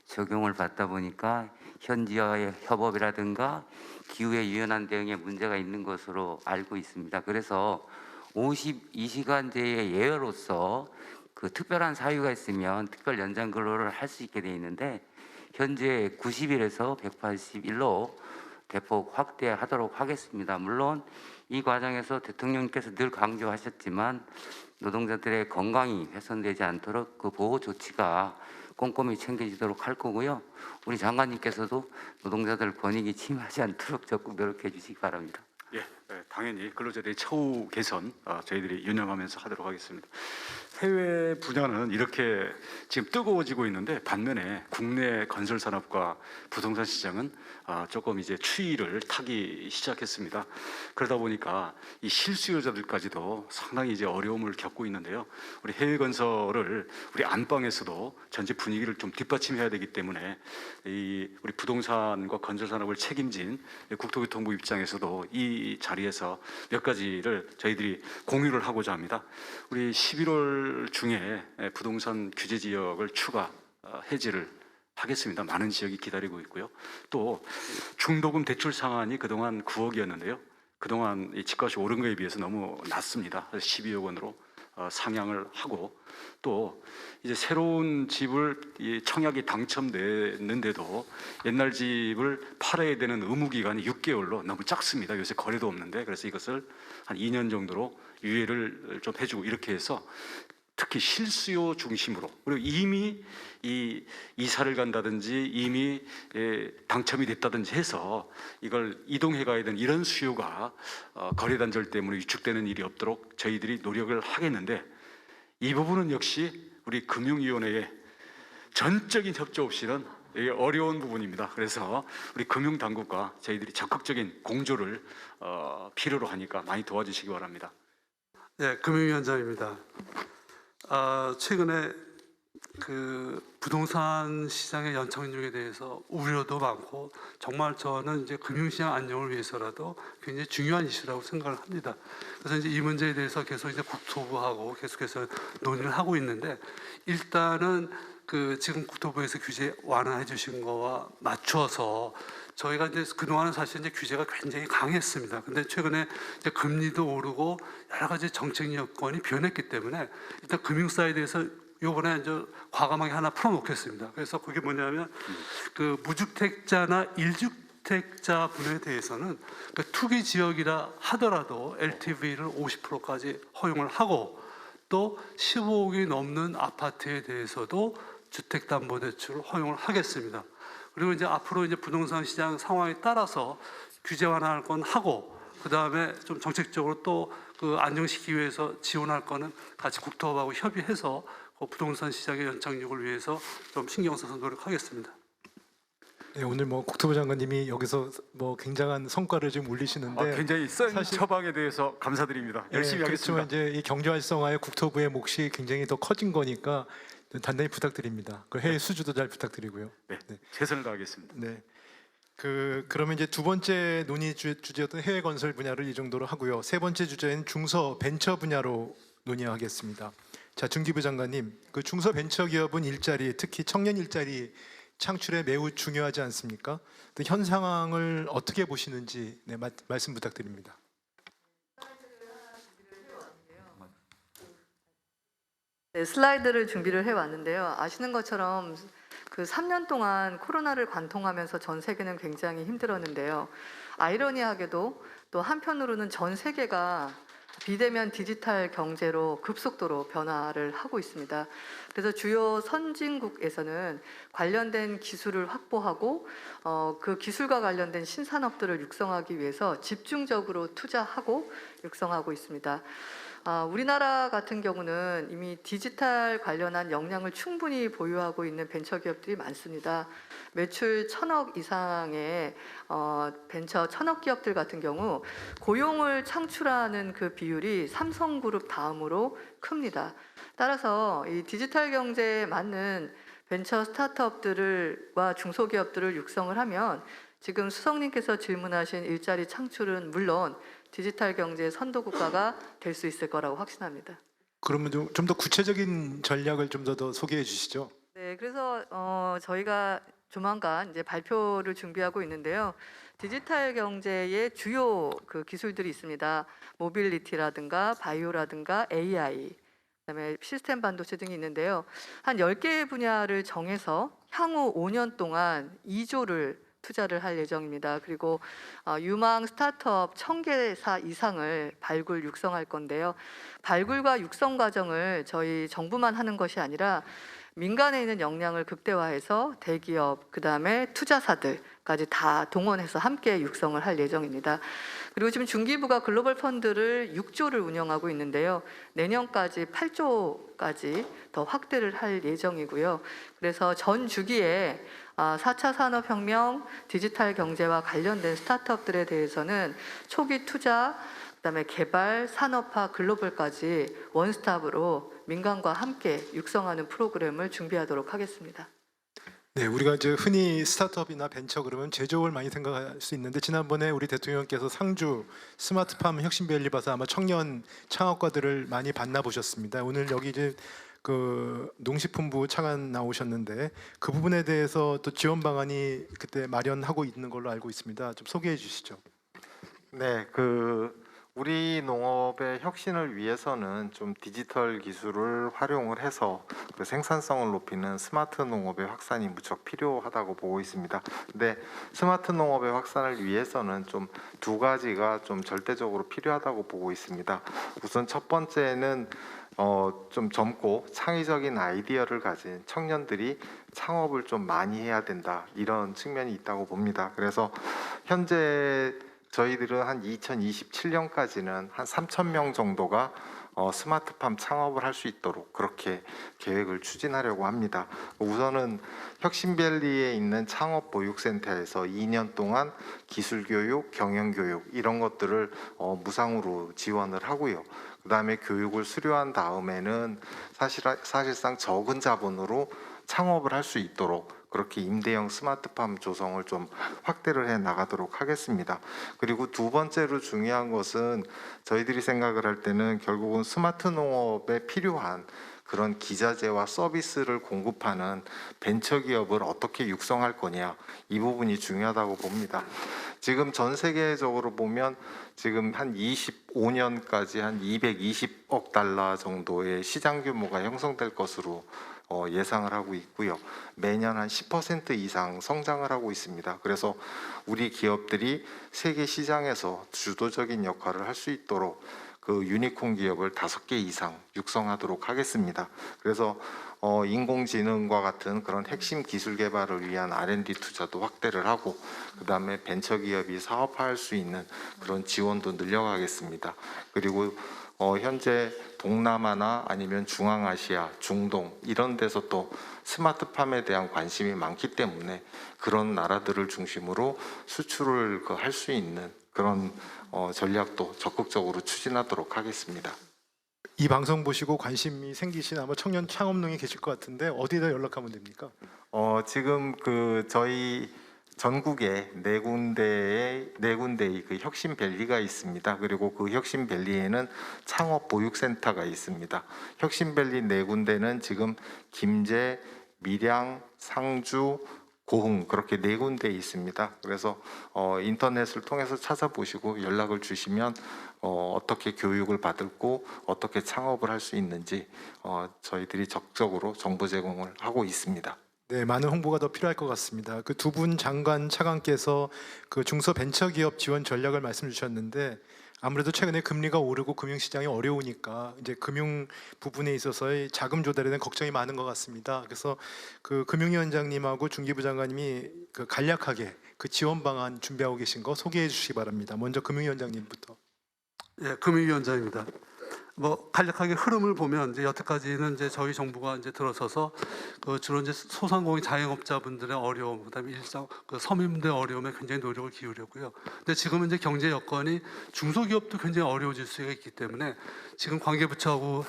적용을 받다 보니까 현지와의 협업이라든가 기후에 유연한 대응에 문제가 있는 것으로 알고 있습니다. 그래서 52시간제의 예외로서 그 특별한 사유가 있으면 특별 연장 근로를 할 수 있게 돼 있는데 현재 90일에서 180일로 대폭 확대하도록 하겠습니다. 물론 이 과정에서 대통령께서 늘 강조하셨지만 노동자들의 건강이 훼손되지 않도록 그 보호 조치가 꼼꼼히 챙겨지도록 할 거고요. 우리 장관님께서도 노동자들 권익이 침해하지 않도록 적극 노력해 주시기 바랍니다. 예, 당연히 근로자들의 처우 개선 저희들이 유념하면서 하도록 하겠습니다. 해외 분야는 이렇게 지금 뜨거워지고 있는데 반면에 국내 건설 산업과 부동산 시장은 조금 이제 추위를 타기 시작했습니다. 그러다 보니까 이 실수요자들까지도 상당히 이제 어려움을 겪고 있는데요. 우리 해외 건설을 우리 안방에서도 전체 분위기를 좀 뒷받침해야 되기 때문에 우리 부동산과 건설 산업을 책임진 국토교통부 입장에서도 이 자리에서 몇 가지를 저희들이 공유를 하고자 합니다. 우리 11월 중에 부동산 규제 지역을 추가 해제를 하겠습니다. 많은 지역이 기다리고 있고요. 또 중도금 대출 상한이 그동안 9억이었는데요. 그동안 이 집값이 오른 거에 비해서 너무 낮습니다. 그래서 12억 원으로 상향을 하고, 또 이제 새로운 집을 청약이 당첨됐는데도 옛날 집을 팔아야 되는 의무 기간이 6개월로 너무 작습니다. 요새 거래도 없는데, 그래서 이것을 한 2년 정도로 유예를 좀 해주고, 이렇게 해서 특히 실수요 중심으로, 그리고 이미 이 이사를 간다든지 이미 당첨이 됐다든지 해서 이걸 이동해 가야 되는 이런 수요가 거래 단절 때문에 위축되는 일이 없도록 저희들이 노력을 하겠는데, 이 부분은 역시 우리 금융위원회의 전적인 협조 없이는 어려운 부분입니다. 그래서 우리 금융당국과 저희들이 적극적인 공조를 필요로 하니까 많이 도와주시기 바랍니다. 네, 금융위원장입니다. 최근에 그 부동산 시장의 연착륙에 대해서 우려도 많고 정말 저는 이제 금융시장 안정을 위해서라도 굉장히 중요한 이슈라고 생각을 합니다. 그래서 이제 이 문제에 대해서 계속 이제 국토부하고 계속해서 논의를 하고 있는데 일단은 그 지금 국토부에서 규제 완화해 주신 거와 맞춰서 저희가 이제 그동안은 사실 이제 규제가 굉장히 강했습니다. 근데 최근에 이제 금리도 오르고 여러 가지 정책 여건이 변했기 때문에 일단 금융 사이드에서 요번에 이제 과감하게 하나 풀어놓겠습니다. 그래서 그게 뭐냐면 그 무주택자나 일주택자 분에 대해서는 그 투기 지역이라 하더라도 LTV를 50%까지 허용을 하고 또 15억이 넘는 아파트에 대해서도 주택담보대출을 허용을 하겠습니다. 그리고 이제 앞으로 이제 부동산 시장 상황에 따라서 규제 완화할 건 하고 그 다음에 좀 정책적으로 또 그 안정시키기 위해서 지원할 거는 같이 국토부하고 협의해서 그 부동산 시장의 연착륙을 위해서 좀 신경 써서 노력하겠습니다. 네, 오늘 뭐 국토부 장관님이 여기서 뭐 굉장한 성과를 지금 올리시는데 굉장히 센 사실- 처방에 대해서 감사드립니다. 열심히 그렇지만 하겠습니다. 이제 이 경제 활성화에 국토부의 몫이 굉장히 더 커진 거니까 단단히 부탁드립니다. 그 해외 수주도 잘 부탁드리고요. 네, 최선을 다하겠습니다. 네. 그러면 이제 두 번째 논의 주제였던 해외 건설 분야를 이 정도로 하고요. 세 번째 주제는 중소 벤처 분야로 논의하겠습니다. 자, 중기부 장관님, 그 중소 벤처 기업은 일자리, 특히 청년 일자리 창출에 매우 중요하지 않습니까? 현 상황을 어떻게 보시는지 말씀 부탁드립니다. 네, 슬라이드를 준비를 해왔는데요. 아시는 것처럼 그 3년 동안 코로나를 관통하면서 전 세계는 굉장히 힘들었는데요. 아이러니하게도 또 한편으로는 전 세계가 비대면 디지털 경제로 급속도로 변화를 하고 있습니다. 그래서 주요 선진국에서는 관련된 기술을 확보하고 그 기술과 관련된 신산업들을 육성하기 위해서 집중적으로 투자하고 육성하고 있습니다. 우리나라 같은 경우는 이미 디지털 관련한 역량을 충분히 보유하고 있는 벤처기업들이 많습니다. 매출 1,000억 이상의 벤처 1,000억 기업들 같은 경우 고용을 창출하는 그 비율이 삼성그룹 다음으로 큽니다. 따라서 이 디지털 경제에 맞는 벤처 스타트업들과 중소기업들을 육성을 하면 지금 수석님께서 질문하신 일자리 창출은 물론 디지털 경제의 선도 국가가 될 수 있을 거라고 확신합니다. 그러면 좀 더 구체적인 전략을 좀 더 소개해 주시죠. 네, 그래서 저희가 조만간 이제 발표를 준비하고 있는데요. 디지털 경제의 주요 그 기술들이 있습니다. 모빌리티라든가 바이오라든가 AI, 그다음에 시스템 반도체 등이 있는데요. 한 10개 분야를 정해서 향후 5년 동안 2조를 투자를 할 예정입니다. 그리고 유망 스타트업 1,000개사 이상을 발굴 육성할 건데요. 발굴과 육성 과정을 저희 정부만 하는 것이 아니라 민간에 있는 역량을 극대화해서 대기업, 그다음에 투자사들까지 다 동원해서 함께 육성을 할 예정입니다. 그리고 지금 중기부가 글로벌 펀드를 6조를 운영하고 있는데요. 내년까지 8조까지 더 확대를 할 예정이고요. 그래서 전 주기에 4차 산업혁명, 디지털 경제와 관련된 스타트업들에 대해서는 초기 투자, 그다음에 개발, 산업화, 글로벌까지 원스톱으로 민간과 함께 육성하는 프로그램을 준비하도록 하겠습니다. 네, 우리가 이제 흔히 스타트업이나 벤처 그러면 제조업을 많이 생각할 수 있는데 지난번에 우리 대통령께서 상주 스마트팜 혁신밸리 봐서 아마 청년 창업가들을 많이 만나보셨습니다. 오늘 여기 이제 그 농식품부 차관 나오셨는데 그 부분에 대해서 또 지원 방안이 그때 마련하고 있는 걸로 알고 있습니다. 좀 소개해 주시죠. 네, 우리 농업의 혁신을 위해서는 좀 디지털 기술을 활용을 해서 그 생산성을 높이는 스마트 농업의 확산이 무척 필요하다고 보고 있습니다. 근데 스마트 농업의 확산을 위해서는 좀 두 가지가 좀 절대적으로 필요하다고 보고 있습니다. 우선 첫 번째는 좀 젊고 창의적인 아이디어를 가진 청년들이 창업을 좀 많이 해야 된다, 이런 측면이 있다고 봅니다. 그래서 현재 저희들은 한 2027년까지는 한 3,000명 정도가 스마트팜 창업을 할 수 있도록 그렇게 계획을 추진하려고 합니다. 우선은 혁신밸리에 있는 창업보육센터에서 2년 동안 기술교육, 경영교육 이런 것들을 무상으로 지원을 하고요. 그다음에 교육을 수료한 다음에는 사실상 적은 자본으로 창업을 할 수 있도록 그렇게 임대형 스마트팜 조성을 좀 확대를 해 나가도록 하겠습니다. 그리고 두 번째로 중요한 것은 저희들이 생각을 할 때는 결국은 스마트 농업에 필요한 그런 기자재와 서비스를 공급하는 벤처기업을 어떻게 육성할 거냐, 이 부분이 중요하다고 봅니다. 지금 전 세계적으로 보면 지금 한 25년까지 한 220억 달러 정도의 시장 규모가 형성될 것으로 예상을 하고 있고요. 매년 한 10% 이상 성장을 하고 있습니다. 그래서 우리 기업들이 세계 시장에서 주도적인 역할을 할 수 있도록 그 유니콘 기업을 5개 이상 육성하도록 하겠습니다. 그래서 인공지능과 같은 그런 핵심 기술 개발을 위한 R&D 투자도 확대를 하고, 그 다음에 벤처 기업이 사업화할 수 있는 그런 지원도 늘려가겠습니다. 그리고 현재 동남아나 아니면 중앙아시아, 중동 이런 데서 또 스마트팜에 대한 관심이 많기 때문에 그런 나라들을 중심으로 수출을 할 수 있는 그런 전략도 적극적으로 추진하도록 하겠습니다. 이 방송 보시고 관심이 생기신 아마 청년 창업농이 계실 것 같은데 어디다 연락하면 됩니까? 지금 저희 전국에 네 군데의 그 혁신밸리가 있습니다. 그리고 그 혁신밸리에는 창업 보육센터가 있습니다. 혁신밸리 네 군데는 지금 김제, 밀양, 상주, 고흥 그렇게 네 군데 있습니다. 그래서 인터넷을 통해서 찾아보시고 연락을 주시면 어떻게 교육을 받고 어떻게 창업을 할 수 있는지 저희들이 적극적으로 정보 제공을 하고 있습니다. 네, 많은 홍보가 더 필요할 것 같습니다. 그 두 분 장관 차관께서 그 중소벤처기업 지원 전략을 말씀 주셨는데 아무래도 최근에 금리가 오르고 금융시장이 어려우니까 이제 금융 부분에 있어서의 자금 조달에 대한 걱정이 많은 것 같습니다. 그래서 그 금융위원장님하고 중기부 장관님이 그 간략하게 그 지원 방안 준비하고 계신 거 소개해 주시기 바랍니다. 먼저 금융위원장님부터. 예, 금융위원장입니다. 간략하게 흐름을 보면 이제 여태까지는 이제 저희 정부가 이제 들어서서 주로 이제 소상공인 자영업자분들의 어려움, 그다음에 일상 서민들의 어려움에 굉장히 노력을 기울였고요. 근데 지금은 이제 경제 여건이 중소기업도 굉장히 어려워질 수가 있기 때문에 지금 관계부처하고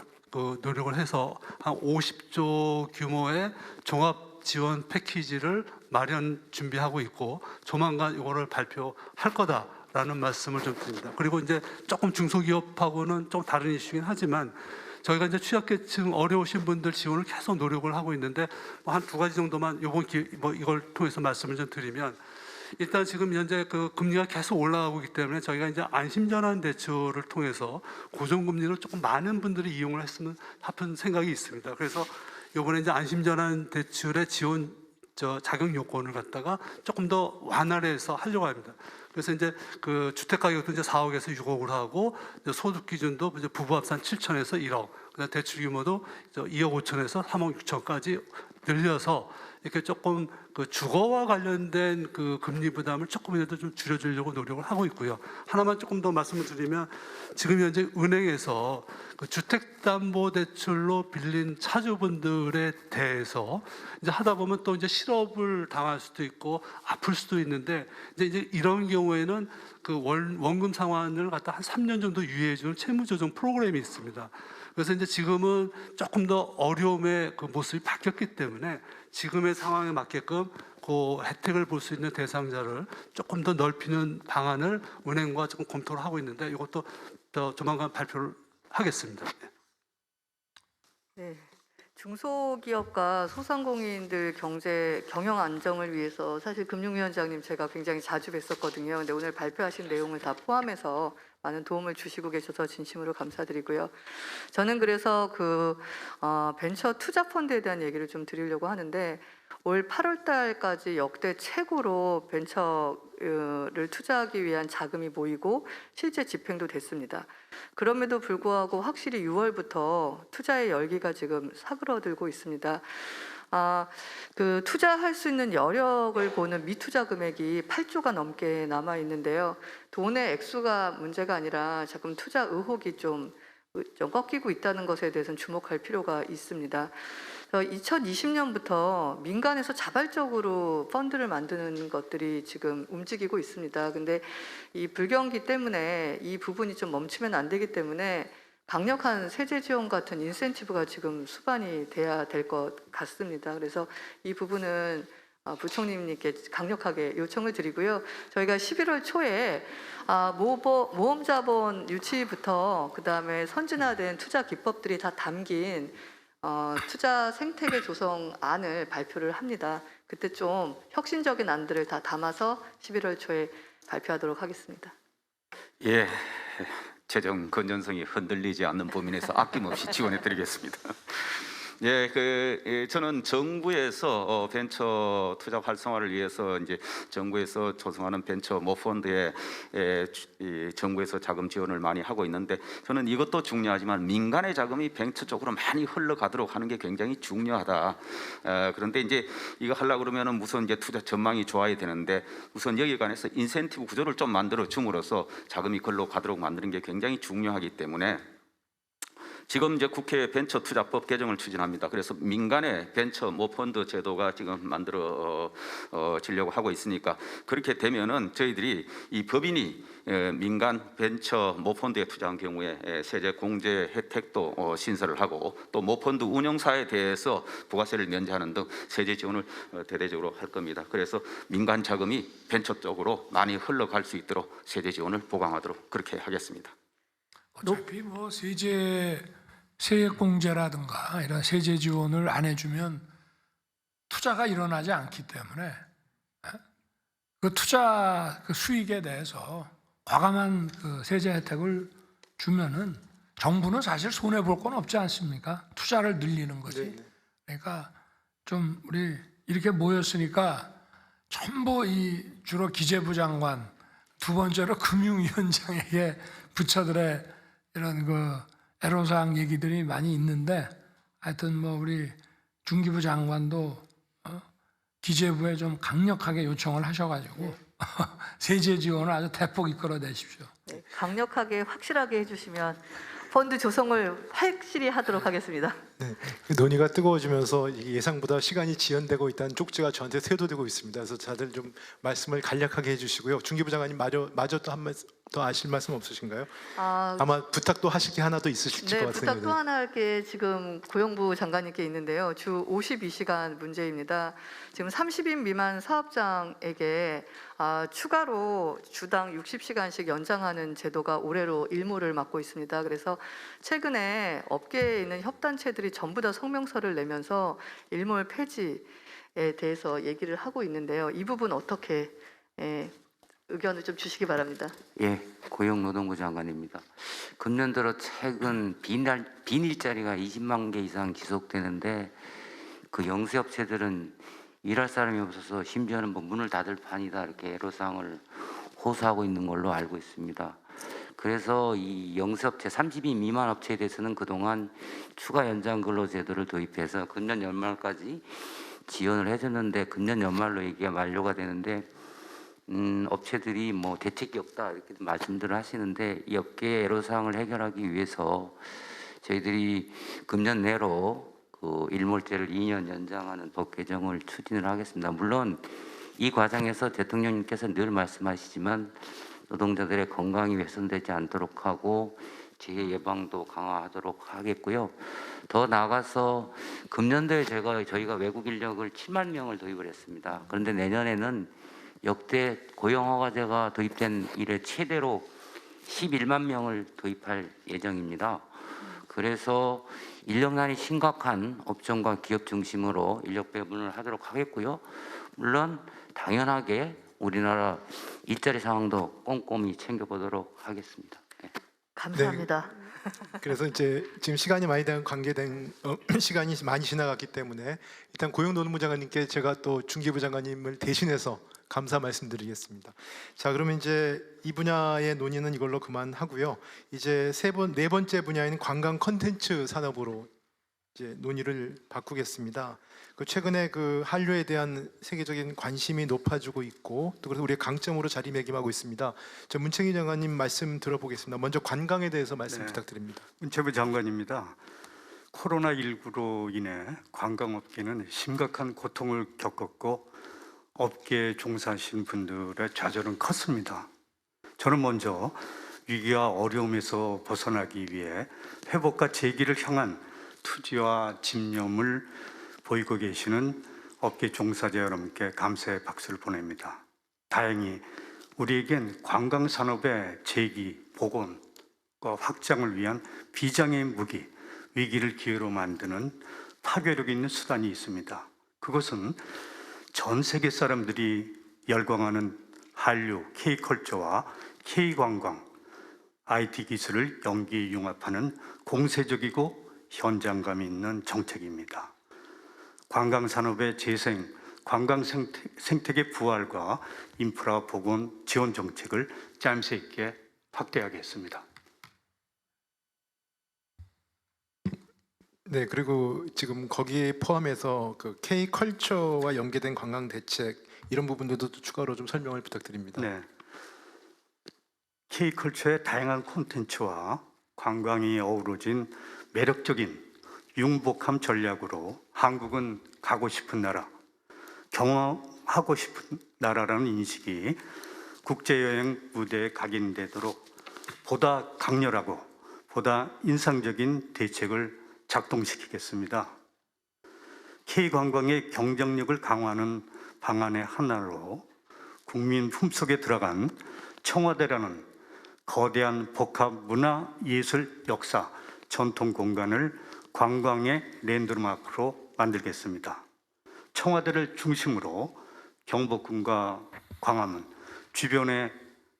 노력을 해서 한 50조 규모의 종합 지원 패키지를 마련 준비하고 있고 조만간 이거를 발표할 거다. 라는 말씀을 좀 드립니다. 그리고 이제 조금 중소기업하고는 좀 다른 이슈긴 하지만 저희가 이제 취약계층 어려우신 분들 지원을 계속 노력을 하고 있는데 한 두 가지 정도만 이걸 통해서 말씀을 좀 드리면, 일단 지금 현재 그 금리가 계속 올라가고 있기 때문에 저희가 이제 안심전환 대출을 통해서 고정금리로 조금 많은 분들이 이용을 했으면 하는 생각이 있습니다. 그래서 이번에 이제 안심전환 대출의 지원 자격 요건을 갖다가 조금 더 완화를 해서 하려고 합니다. 그래서 이제 그 주택 가격도 이제 4억에서 6억을 하고 소득 기준도 이제 부부 합산 7천에서 1억, 그다음 대출 규모도 2억 5천에서 3억 6천까지 늘려서 이렇게 조금 그 주거와 관련된 그 금리 부담을 조금이라도 좀 줄여주려고 노력을 하고 있고요. 하나만 조금 더 말씀을 드리면 지금 현재 은행에서 그 주택담보대출로 빌린 차주분들에 대해서 이제 하다 보면 또 이제 실업을 당할 수도 있고 아플 수도 있는데 이제 이런 경우에는 그 원금 상환을 갖다 한 3년 정도 유예해주는 채무조정 프로그램이 있습니다. 그래서 이제 지금은 조금 더 어려움의 그 모습이 바뀌었기 때문에 지금의 상황에 맞게끔 그 혜택을 볼 수 있는 대상자를 조금 더 넓히는 방안을 은행과 조금 검토를 하고 있는데 이것도 더 조만간 발표를 하겠습니다. 네. 중소기업과 소상공인들 경영 안정을 위해서 사실 금융위원장님 제가 굉장히 자주 뵀었거든요. 근데 오늘 발표하신 내용을 다 포함해서 많은 도움을 주시고 계셔서 진심으로 감사드리고요. 저는 그래서 벤처 투자 펀드에 대한 얘기를 좀 드리려고 하는데 올 8월 달까지 역대 최고로 벤처를 투자하기 위한 자금이 모이고 실제 집행도 됐습니다. 그럼에도 불구하고 확실히 6월부터 투자의 열기가 지금 사그러들고 있습니다. 그 투자할 수 있는 여력을 보는 미투자 금액이 8조가 넘게 남아 있는데요. 돈의 액수가 문제가 아니라 자금 투자 의혹이 좀 꺾이고 있다는 것에 대해서는 주목할 필요가 있습니다. 2020년부터 민간에서 자발적으로 펀드를 만드는 것들이 지금 움직이고 있습니다. 근데 이 불경기 때문에 이 부분이 좀 멈추면 안 되기 때문에 강력한 세제 지원 같은 인센티브가 지금 수반이 돼야 될 것 같습니다. 그래서 이 부분은 부총리님께 강력하게 요청을 드리고요. 저희가 11월 초에 모험자본 유치부터 그다음에 선진화된 투자 기법들이 다 담긴 투자 생태계 조성안을 발표를 합니다. 그때 좀 혁신적인 안들을 다 담아서 11월 초에 발표하도록 하겠습니다. 예, 재정 건전성이 흔들리지 않는 범위 내에서 아낌없이 지원해드리겠습니다. 예, 저는 정부에서 벤처 투자 활성화를 위해서 이제 정부에서 조성하는 벤처 모펀드에 정부에서 자금 지원을 많이 하고 있는데 저는 이것도 중요하지만 민간의 자금이 벤처 쪽으로 많이 흘러가도록 하는 게 굉장히 중요하다. 그런데 이제 이거 하려고 그러면은 우선 이제 투자 전망이 좋아야 되는데 우선 여기에 관해서 인센티브 구조를 좀 만들어 줌으로써 자금이 걸로 가도록 만드는 게 굉장히 중요하기 때문에. 지금 이제 국회 벤처 투자법 개정을 추진합니다. 그래서 민간의 벤처 모펀드 제도가 지금 만들어지려고 하고 있으니까 그렇게 되면은 저희들이 이 법인이 민간 벤처 모펀드에 투자한 경우에 세제 공제 혜택도 신설을 하고 또 모펀드 운영사에 대해서 부가세를 면제하는 등 세제 지원을 대대적으로 할 겁니다. 그래서 민간 자금이 벤처 쪽으로 많이 흘러갈 수 있도록 세제 지원을 보강하도록 그렇게 하겠습니다. 어차피 뭐 세액공제라든가 이런 세제 지원을 안 해주면 투자가 일어나지 않기 때문에 그 투자 그 수익에 대해서 과감한 그 세제 혜택을 주면은 정부는 사실 손해 볼 건 없지 않습니까? 투자를 늘리는 거지. 그러니까 좀 우리 이렇게 모였으니까 전부 주로 기재부 장관, 두 번째로 금융위원장에게 부처들의 이런 애로사항 얘기들이 많이 있는데 하여튼 뭐 우리 중기부 장관도 기재부에 좀 강력하게 요청을 하셔가지고 세제 지원을 아주 대폭 이끌어내십시오. 네, 강력하게 확실하게 해주시면 펀드 조성을 확실히 하도록 하겠습니다. 네, 그 논의가 뜨거워지면서 이게 예상보다 시간이 지연되고 있다는 쪽지가 저한테 쇄도되고 있습니다. 그래서 다들 좀 말씀을 간략하게 해주시고요. 중기부 장관님 마저 또 한 말씀 더 하실 말씀 없으신가요? 아마 부탁도 하실 게 하나 더 있으실 것 같은데. 부탁도 하나 할 게 지금 고용부 장관님께 있는데요. 주 52시간 문제입니다. 지금 30인 미만 사업장에게 추가로 주당 60시간씩 연장하는 제도가 올해로 일몰을 맞고 있습니다. 그래서 최근에 업계에 있는 협단체들이 전부 다 성명서를 내면서 일몰 폐지에 대해서 얘기를 하고 있는데요. 이 부분 어떻게 의견을 좀 주시기 바랍니다. 예, 고용노동부 장관입니다. 금년 들어 최근 빈 일자리가 20만 개 이상 지속되는데 그 영세업체들은 일할 사람이 없어서 심지어는 뭐 문을 닫을 판이다 이렇게 애로사항을 호소하고 있는 걸로 알고 있습니다. 그래서 이 영세업체 30인 미만 업체에 대해서는 그동안 추가 연장 근로제도를 도입해서 금년 연말까지 지원을 해줬는데 금년 연말로 이게 만료가 되는데 업체들이 뭐 대책이 없다 이렇게 말씀들을 하시는데 이 업계의 애로사항을 해결하기 위해서 저희들이 금년 내로 그 일몰제를 2년 연장하는 법 개정을 추진을 하겠습니다. 물론 이 과정에서 대통령님께서 늘 말씀하시지만 노동자들의 건강이 훼손되지 않도록 하고 재해 예방도 강화하도록 하겠고요. 더 나아가서 금년도에 저희가 외국 인력을 7만 명을 도입을 했습니다. 그런데 내년에는 역대 고용허가제가 도입된 이래 최대로 11만 명을 도입할 예정입니다. 그래서 인력난이 심각한 업종과 기업 중심으로 인력 배분을 하도록 하겠고요. 물론 당연하게 우리나라 일자리 상황도 꼼꼼히 챙겨보도록 하겠습니다. 네. 감사합니다. 네. 그래서 이제 지금 시간이 많이 관계된 시간이 많이 지나갔기 때문에 일단 고용노동부 장관님께 제가 또 중기부 장관님을 대신해서 감사 말씀드리겠습니다. 자, 그러면 이제 이 분야의 논의는 이걸로 그만하고요. 이제 네 번째 분야인 관광 콘텐츠 산업으로 이제 논의를 바꾸겠습니다. 최근에 그 한류에 대한 세계적인 관심이 높아지고 있고 또 그래서 우리의 강점으로 자리매김하고 있습니다. 저 문채기 장관님 말씀 들어보겠습니다. 먼저 관광에 대해서 말씀 부탁드립니다. 문체부 장관입니다. 코로나19로 인해 관광업계는 심각한 고통을 겪었고 업계에 종사하신 분들의 좌절은 컸습니다. 저는 먼저 위기와 어려움에서 벗어나기 위해 회복과 재기를 향한 투지와 집념을 보이고 계시는 업계 종사자 여러분께 감사의 박수를 보냅니다. 다행히 우리에겐 관광산업의 재기, 복원과 확장을 위한 비장의 무기, 위기를 기회로 만드는 파괴력 있는 수단이 있습니다. 그것은 전 세계 사람들이 열광하는 한류, K컬처와 K관광, IT 기술을 연기 융합하는 공세적이고 현장감 있는 정책입니다. 관광산업의 재생, 관광 생태계 부활과 인프라 복원 지원 정책을 짬새 있게 확대하겠습니다. 네, 그리고 지금 거기에 포함해서 그 K컬처와 연계된 관광 대책 이런 부분들도 추가로 좀 설명을 부탁드립니다. 네. K컬처의 다양한 콘텐츠와 관광이 어우러진 매력적인 융복함 전략으로 한국은 가고 싶은 나라, 경험하고 싶은 나라라는 인식이 국제여행 무대에 각인되도록 보다 강렬하고 보다 인상적인 대책을 작동시키겠습니다. K관광의 경쟁력을 강화하는 방안의 하나로 국민 품속에 들어간 청와대라는 거대한 복합 문화, 예술, 역사, 전통 공간을 관광의 랜드마크로 만들겠습니다. 청와대를 중심으로 경복궁과 광화문, 주변의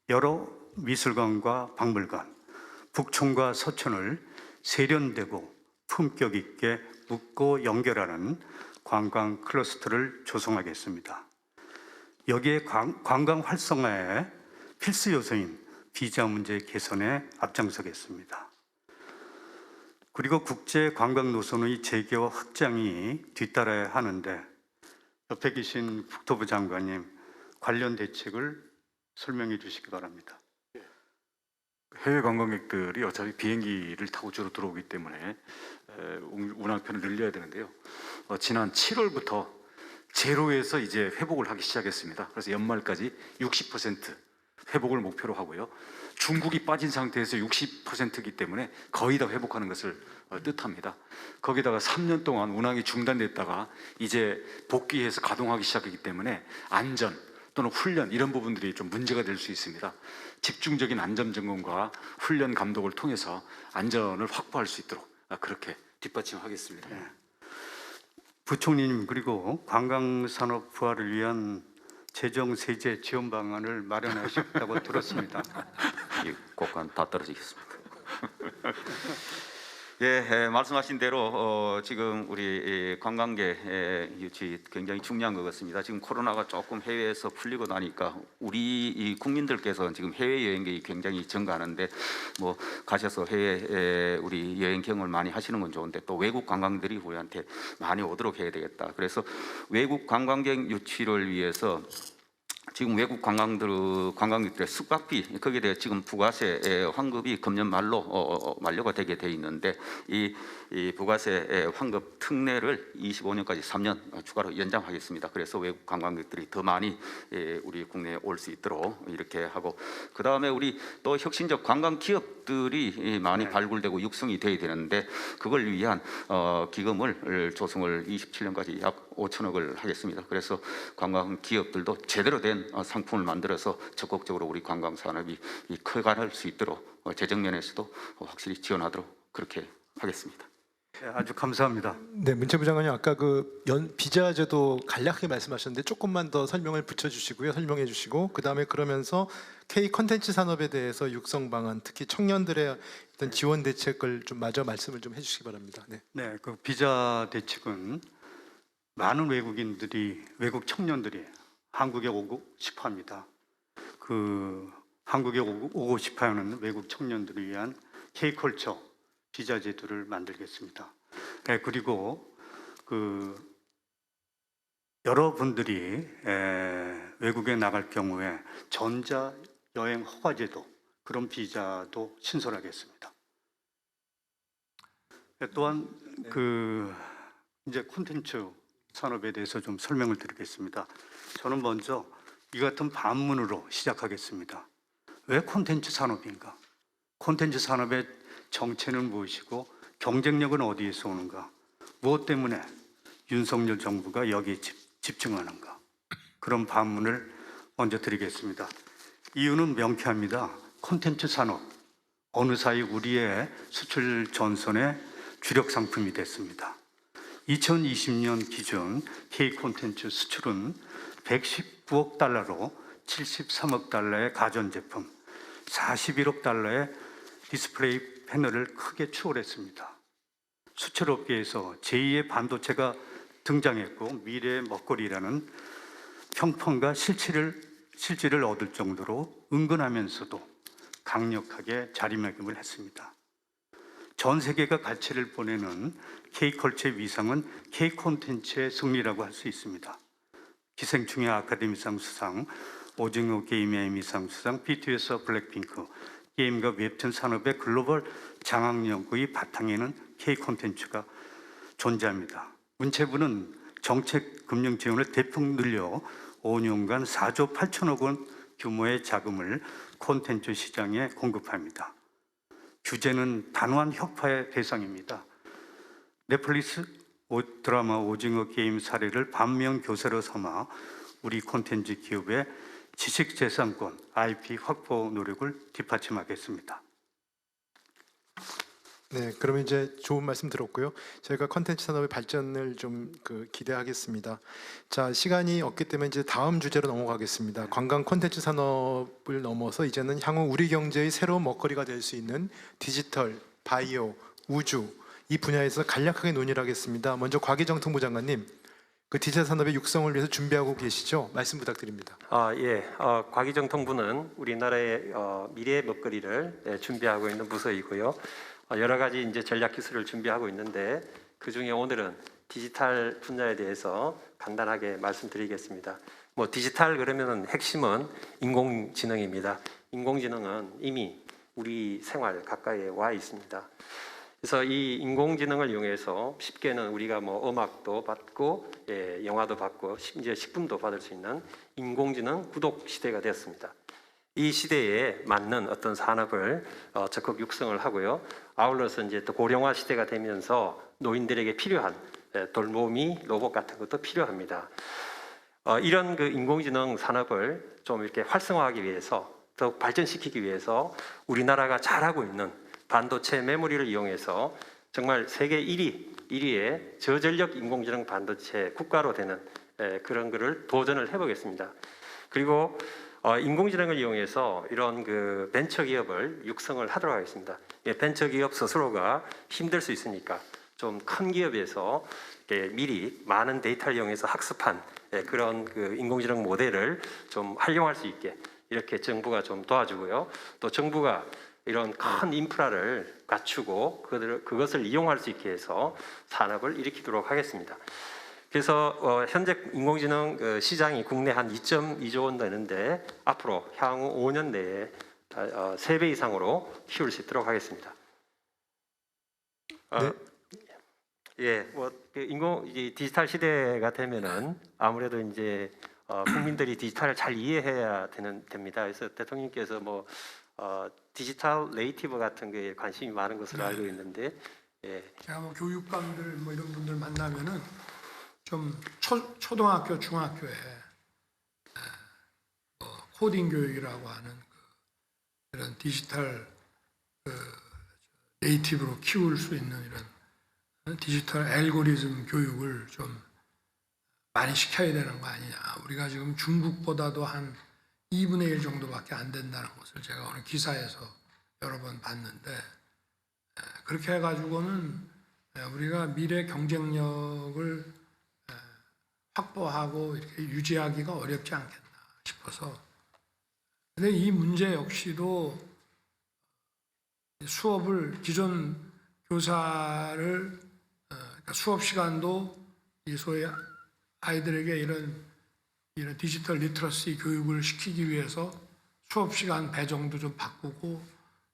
여러 미술관과 박물관, 북촌과 서촌을 세련되고 품격 있게 묶고 연결하는 관광 클러스터를 조성하겠습니다. 여기에 관광 활성화의 필수 요소인 비자 문제 개선에 앞장서겠습니다. 그리고 국제 관광 노선의 재개와 확장이 뒤따라야 하는데 옆에 계신 국토부 장관님 관련 대책을 설명해 주시기 바랍니다. 해외 관광객들이 어차피 비행기를 타고 주로 들어오기 때문에 운항편을 늘려야 되는데요. 지난 7월부터 제로에서 이제 회복을 하기 시작했습니다. 그래서 연말까지 60% 회복을 목표로 하고요. 중국이 빠진 상태에서 60%이기 때문에 거의 다 회복하는 것을 뜻합니다. 거기다가 3년 동안 운항이 중단됐다가 이제 복귀해서 가동하기 시작했기 때문에 안전 또는 훈련 이런 부분들이 좀 문제가 될 수 있습니다. 집중적인 안전 점검과 훈련 감독을 통해서 안전을 확보할 수 있도록 그렇게 뒷받침하겠습니다. 네. 부총리님, 그리고 관광산업 부활을 위한 재정 세제 지원 방안을 마련하셨다고 들었습니다. 이 곡간 다 떨어지겠습니다. 예, 말씀하신 대로 지금 우리 관광계 유치 굉장히 중요한 것 같습니다. 지금 코로나가 조금 해외에서 풀리고 나니까 우리 이 국민들께서 지금 해외 여행객이 굉장히 증가하는데 뭐 가셔서 해외 우리 여행 경험을 많이 하시는 건 좋은데 또 외국 관광들이 우리한테 많이 오도록 해야 되겠다. 그래서 외국 관광객 유치를 위해서 지금 외국 관광객들의 숙박비 거기에 대해 지금 부가세 환급이 금년 말로 만료가 되게 돼 있는데 이 부가세 환급 특례를 25년까지 3년 추가로 연장하겠습니다. 그래서 외국 관광객들이 더 많이 우리 국내에 올 수 있도록 이렇게 하고 그 다음에 우리 또 혁신적 관광 기업들이 많이 발굴되고 육성이 돼야 되는데 그걸 위한 기금을 조성을 27년까지 약 5천억을 하겠습니다. 그래서 관광 기업들도 제대로 된 상품을 만들어서 적극적으로 우리 관광 산업이 커갈 수 있도록 재정 면에서도 확실히 지원하도록 그렇게 하겠습니다. 네, 아주 감사합니다. 네, 문체부 장관님 아까 그 비자 제도 간략하게 말씀하셨는데 조금만 더 설명을 붙여주시고요, 설명해 주시고 그 다음에 그러면서 K 컨텐츠 산업에 대해서 육성 방안, 특히 청년들의 어떤 지원 대책을 좀 마저 말씀을 좀 해주시기 바랍니다. 네, 네, 그 비자 대책은 많은 외국 청년들이 한국에 오고 싶어합니다. 그 한국에 오고 싶어하는 외국 청년들을 위한 K컬처 비자 제도를 만들겠습니다. 네, 그리고 그 여러분들이 외국에 나갈 경우에 전자 여행 허가 제도 그런 비자도 신설하겠습니다. 네, 또한 그 이제 콘텐츠 산업에 대해서 좀 설명을 드리겠습니다. 저는 먼저 이 같은 반문으로 시작하겠습니다. 왜 콘텐츠 산업인가? 콘텐츠 산업의 정체는 무엇이고 경쟁력은 어디에서 오는가? 무엇 때문에 윤석열 정부가 여기에 집중하는가? 그런 반문을 먼저 드리겠습니다. 이유는 명쾌합니다. 콘텐츠 산업, 어느 사이 우리의 수출 전선의 주력 상품이 됐습니다. 2020년 기준 K 콘텐츠 수출은 119억 달러로 73억 달러의 가전제품, 41억 달러의 디스플레이 패널을 크게 추월했습니다. 수출업계에서 제2의 반도체가 등장했고 미래의 먹거리라는 평판과 실질을 얻을 정도로 은근하면서도 강력하게 자리매김을 했습니다. 전 세계가 가치를 보내는 K컬처의 위상은 K콘텐츠의 승리라고 할 수 있습니다. 기생충의 아카데미상 수상, 오징어 게임의 에미상 수상, BTS 블랙핑크, 게임과 웹툰 산업의 글로벌 장악 연구의 바탕에는 K콘텐츠가 존재합니다. 문체부는 정책 금융 지원을 대폭 늘려 5년간 4조 8천억 원 규모의 자금을 콘텐츠 시장에 공급합니다. 규제는 단호한 혁파의 대상입니다. 넷플릭스 드라마 오징어 게임 사례를 반면교사로 삼아 우리 콘텐츠 기업의 지식재산권, IP 확보 노력을 뒷받침하겠습니다. 네, 그러면 이제 좋은 말씀 들었고요. 저희가 콘텐츠 산업의 발전을 좀 기대하겠습니다. 자, 시간이 없기 때문에 이제 다음 주제로 넘어가겠습니다. 관광 콘텐츠 산업을 넘어서 이제는 향후 우리 경제의 새로운 먹거리가 될 수 있는 디지털, 바이오, 우주 이 분야에서 간략하게 논의를 하겠습니다. 먼저 곽희정 통부장관님, 그 디지털 산업의 육성을 위해서 준비하고 계시죠? 말씀 부탁드립니다. 곽희정 통부는 우리나라의 미래의 먹거리를 준비하고 있는 부서이고요. 여러 가지 이제 전략 기술을 준비하고 있는데 그 중에 오늘은 디지털 분야에 대해서 간단하게 말씀드리겠습니다. 디지털 그러면은 핵심은 인공지능입니다. 인공지능은 이미 우리 생활 가까이에 와 있습니다. 그래서 이 인공지능을 이용해서 쉽게는 우리가 음악도 받고 영화도 받고 심지어 식품도 받을 수 있는 인공지능 구독 시대가 되었습니다. 이 시대에 맞는 어떤 산업을 적극 육성을 하고요. 아울러서 이제 또 고령화 시대가 되면서 노인들에게 필요한 돌보미 로봇 같은 것도 필요합니다. 이런 그 인공지능 산업을 좀 이렇게 활성화하기 위해서 더욱 발전시키기 위해서 우리나라가 잘하고 있는 반도체 메모리를 이용해서 정말 세계 1위의 저전력 인공지능 반도체 국가로 되는 그런 거를 도전을 해보겠습니다. 그리고 인공지능을 이용해서 이런 그 벤처 기업을 육성을 하도록 하겠습니다. 벤처 기업 스스로가 힘들 수 있으니까 좀 큰 기업에서 미리 많은 데이터를 이용해서 학습한 그런 그 인공지능 모델을 좀 활용할 수 있게 이렇게 정부가 좀 도와주고요. 또 정부가 이런 큰 인프라를 갖추고 그것을 이용할 수 있게 해서 산업을 일으키도록 하겠습니다. 그래서 현재 인공지능 시장이 국내 한 2.2조 원 되는데 앞으로 향후 5년 내에 3배 이상으로 키울 수 있도록 하겠습니다. 이 디지털 시대가 되면은 아무래도 이제 국민들이 디지털을 잘 이해해야 됩니다. 그래서 대통령께서 디지털 네이티브 같은 게 관심이 많은 것으로 알고 있는데, 제가 교육감들 이런 분들 만나면은 좀 초등학교, 중학교에 코딩 교육이라고 하는 이런 디지털 네이티브로 키울 수 있는 이런 디지털 알고리즘 교육을 좀 많이 시켜야 되는 거 아니냐. 우리가 지금 중국보다도 한 2분의 1 정도밖에 안 된다는 것을 제가 오늘 기사에서 여러 번 봤는데, 그렇게 해가지고는 우리가 미래 경쟁력을 확보하고 이렇게 유지하기가 어렵지 않겠나 싶어서. 근데 이 문제 역시도 수업을 기존 교사를 그러니까 수업 시간도 이 소위 아이들에게 이런 디지털 리터러시 교육을 시키기 위해서 수업 시간 배정도 좀 바꾸고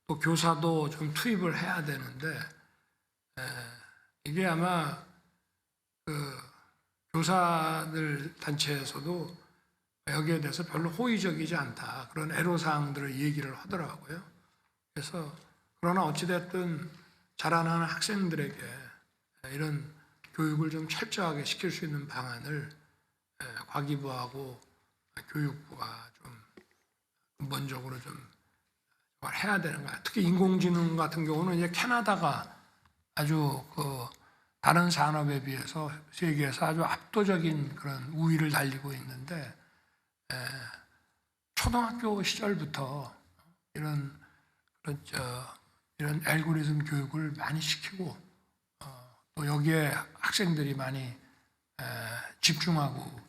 또 교사도 좀 투입을 해야 되는데, 이게 아마 교사들 단체에서도 여기에 대해서 별로 호의적이지 않다 그런 애로사항들을 얘기를 하더라고요. 그래서 그러나 어찌됐든 자라나는 학생들에게 이런 교육을 좀 철저하게 시킬 수 있는 방안을 과기부하고 교육부가 좀 근본적으로 좀 해야 되는 거야. 특히 인공지능 같은 경우는 이제 캐나다가 아주 다른 산업에 비해서 세계에서 아주 압도적인 그런 우위를 달리고 있는데 초등학교 시절부터 이런 알고리즘 교육을 많이 시키고 또 여기에 학생들이 많이 집중하고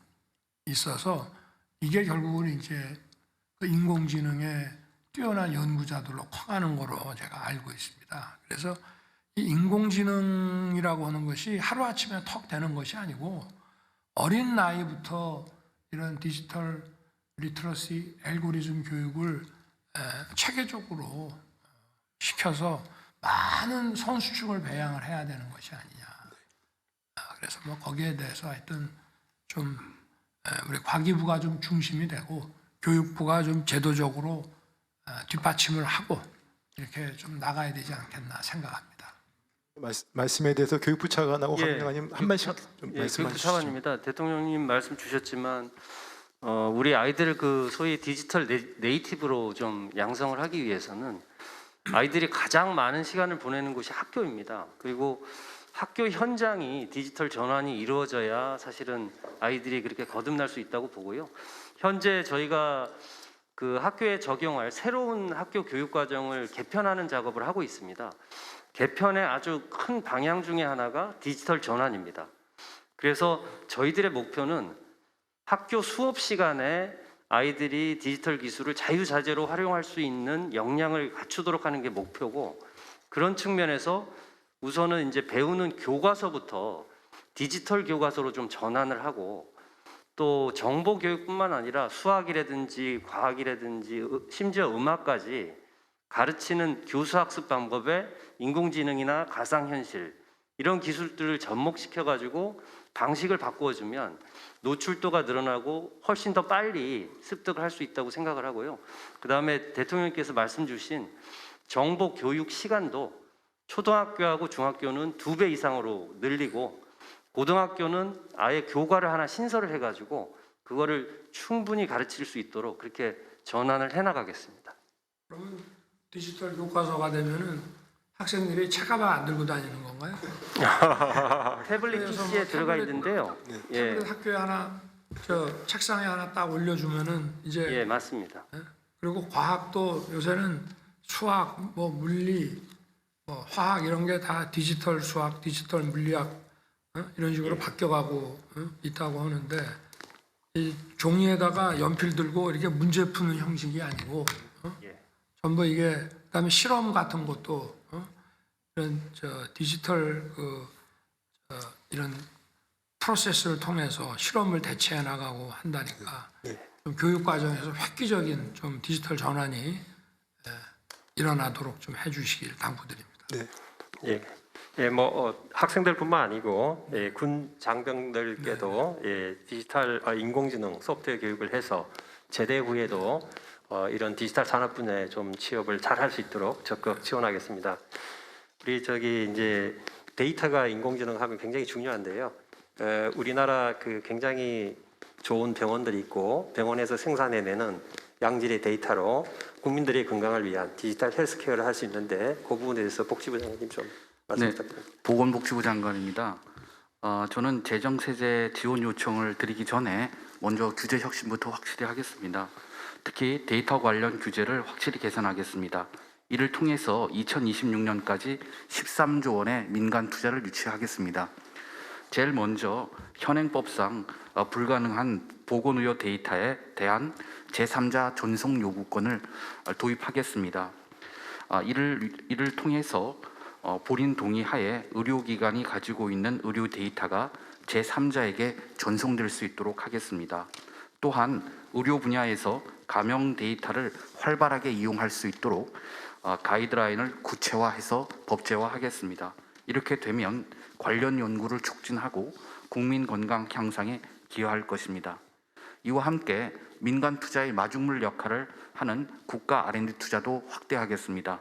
있어서 이게 결국은 이제 그 인공지능의 뛰어난 연구자들로 커가는 거로 제가 알고 있습니다. 그래서 이 인공지능이라고 하는 것이 하루아침에 턱 되는 것이 아니고 어린 나이부터 이런 디지털 리터러시 알고리즘 교육을 체계적으로 시켜서 많은 선수층을 배양을 해야 되는 것이 아니냐. 그래서 뭐 거기에 대해서 하여튼 좀 우리 과기부가 좀 중심이 되고 교육부가 좀 제도적으로 뒷받침을 하고 이렇게 좀 나가야 되지 않겠나 생각합니다. 말씀에 대해서 교육부 차관하고 강릉아님 한 말씩 좀 교육부 말씀해 주시죠. 차관입니다. 대통령님 말씀 주셨지만 우리 아이들 그 소위 디지털 네이티브로 좀 양성을 하기 위해서는 아이들이 가장 많은 시간을 보내는 곳이 학교입니다. 그리고 학교 현장이 디지털 전환이 이루어져야 사실은 아이들이 그렇게 거듭날 수 있다고 보고요. 현재 저희가 그 학교에 적용할 새로운 학교 교육 과정을 개편하는 작업을 하고 있습니다. 개편의 아주 큰 방향 중에 하나가 디지털 전환입니다. 그래서 저희들의 목표는 학교 수업 시간에 아이들이 디지털 기술을 자유자재로 활용할 수 있는 역량을 갖추도록 하는 게 목표고, 그런 측면에서 우선은 이제 배우는 교과서부터 디지털 교과서로 좀 전환을 하고, 또 정보 교육뿐만 아니라 수학이라든지 과학이라든지 심지어 음악까지 가르치는 교수 학습 방법에 인공지능이나 가상현실 이런 기술들을 접목시켜 가지고 방식을 바꾸어주면 노출도가 늘어나고 훨씬 더 빨리 습득을 할 수 있다고 생각을 하고요. 그 다음에 대통령께서 말씀 주신 정보 교육 시간도 초등학교하고 중학교는 2배 이상으로 늘리고, 고등학교는 아예 교과를 하나 신설을 해가지고 그거를 충분히 가르칠 수 있도록 그렇게 전환을 해나가겠습니다. 그러면 디지털 교과서가 되면은 학생들이 책가방 안 들고 다니는 건가요? 태블릿 PC에 들어가 있는데요. 태블릿 학교에 하나, 책상에 하나 딱 올려주면은 이제 맞습니다. 그리고 과학도 요새는 수학, 뭐 물리, 뭐 화학 이런 게 다 디지털 수학, 디지털 물리학 이런 식으로 바뀌어가고 있다고 하는데, 이 종이에다가 연필 들고 이렇게 문제 푸는 형식이 아니고 전부 이게, 그다음에 실험 같은 것도 이런 디지털 이런 프로세스를 통해서 실험을 대체해 나가고 한다니까 좀 교육 과정에서 획기적인 좀 디지털 전환이 일어나도록 좀 해주시길 당부드립니다. 학생들뿐만 아니고 군 장병들께도 디지털 인공지능 소프트웨어 교육을 해서 제대 후에도 이런 디지털 산업 분야에 좀 취업을 잘 할 수 있도록 적극 지원하겠습니다. 우리 이제 데이터가 인공지능 하면 굉장히 중요한데요. 우리나라 굉장히 좋은 병원들이 있고 병원에서 생산해내는 양질의 데이터로 국민들의 건강을 위한 디지털 헬스케어를 할 수 있는데, 그 부분에 대해서 복지부 장관님 좀 말씀 부탁드립니다. 보건복지부 장관입니다. 저는 재정세제 지원 요청을 드리기 전에 먼저 규제 혁신부터 확실히 하겠습니다. 특히 데이터 관련 규제를 확실히 개선하겠습니다. 이를 통해서 2026년까지 13조 원의 민간 투자를 유치하겠습니다. 제일 먼저 현행법상 불가능한 보건의료 데이터에 대한 제3자 전송 요구권을 도입하겠습니다. 이를 통해서 본인 동의하에 의료기관이 가지고 있는 의료 데이터가 제3자에게 전송될 수 있도록 하겠습니다. 또한 의료 분야에서 가명 데이터를 활발하게 이용할 수 있도록 가이드라인을 구체화해서 법제화하겠습니다. 이렇게 되면 관련 연구를 촉진하고 국민 건강 향상에 기여할 것입니다. 이와 함께 민간 투자의 마중물 역할을 하는 국가 R&D 투자도 확대하겠습니다.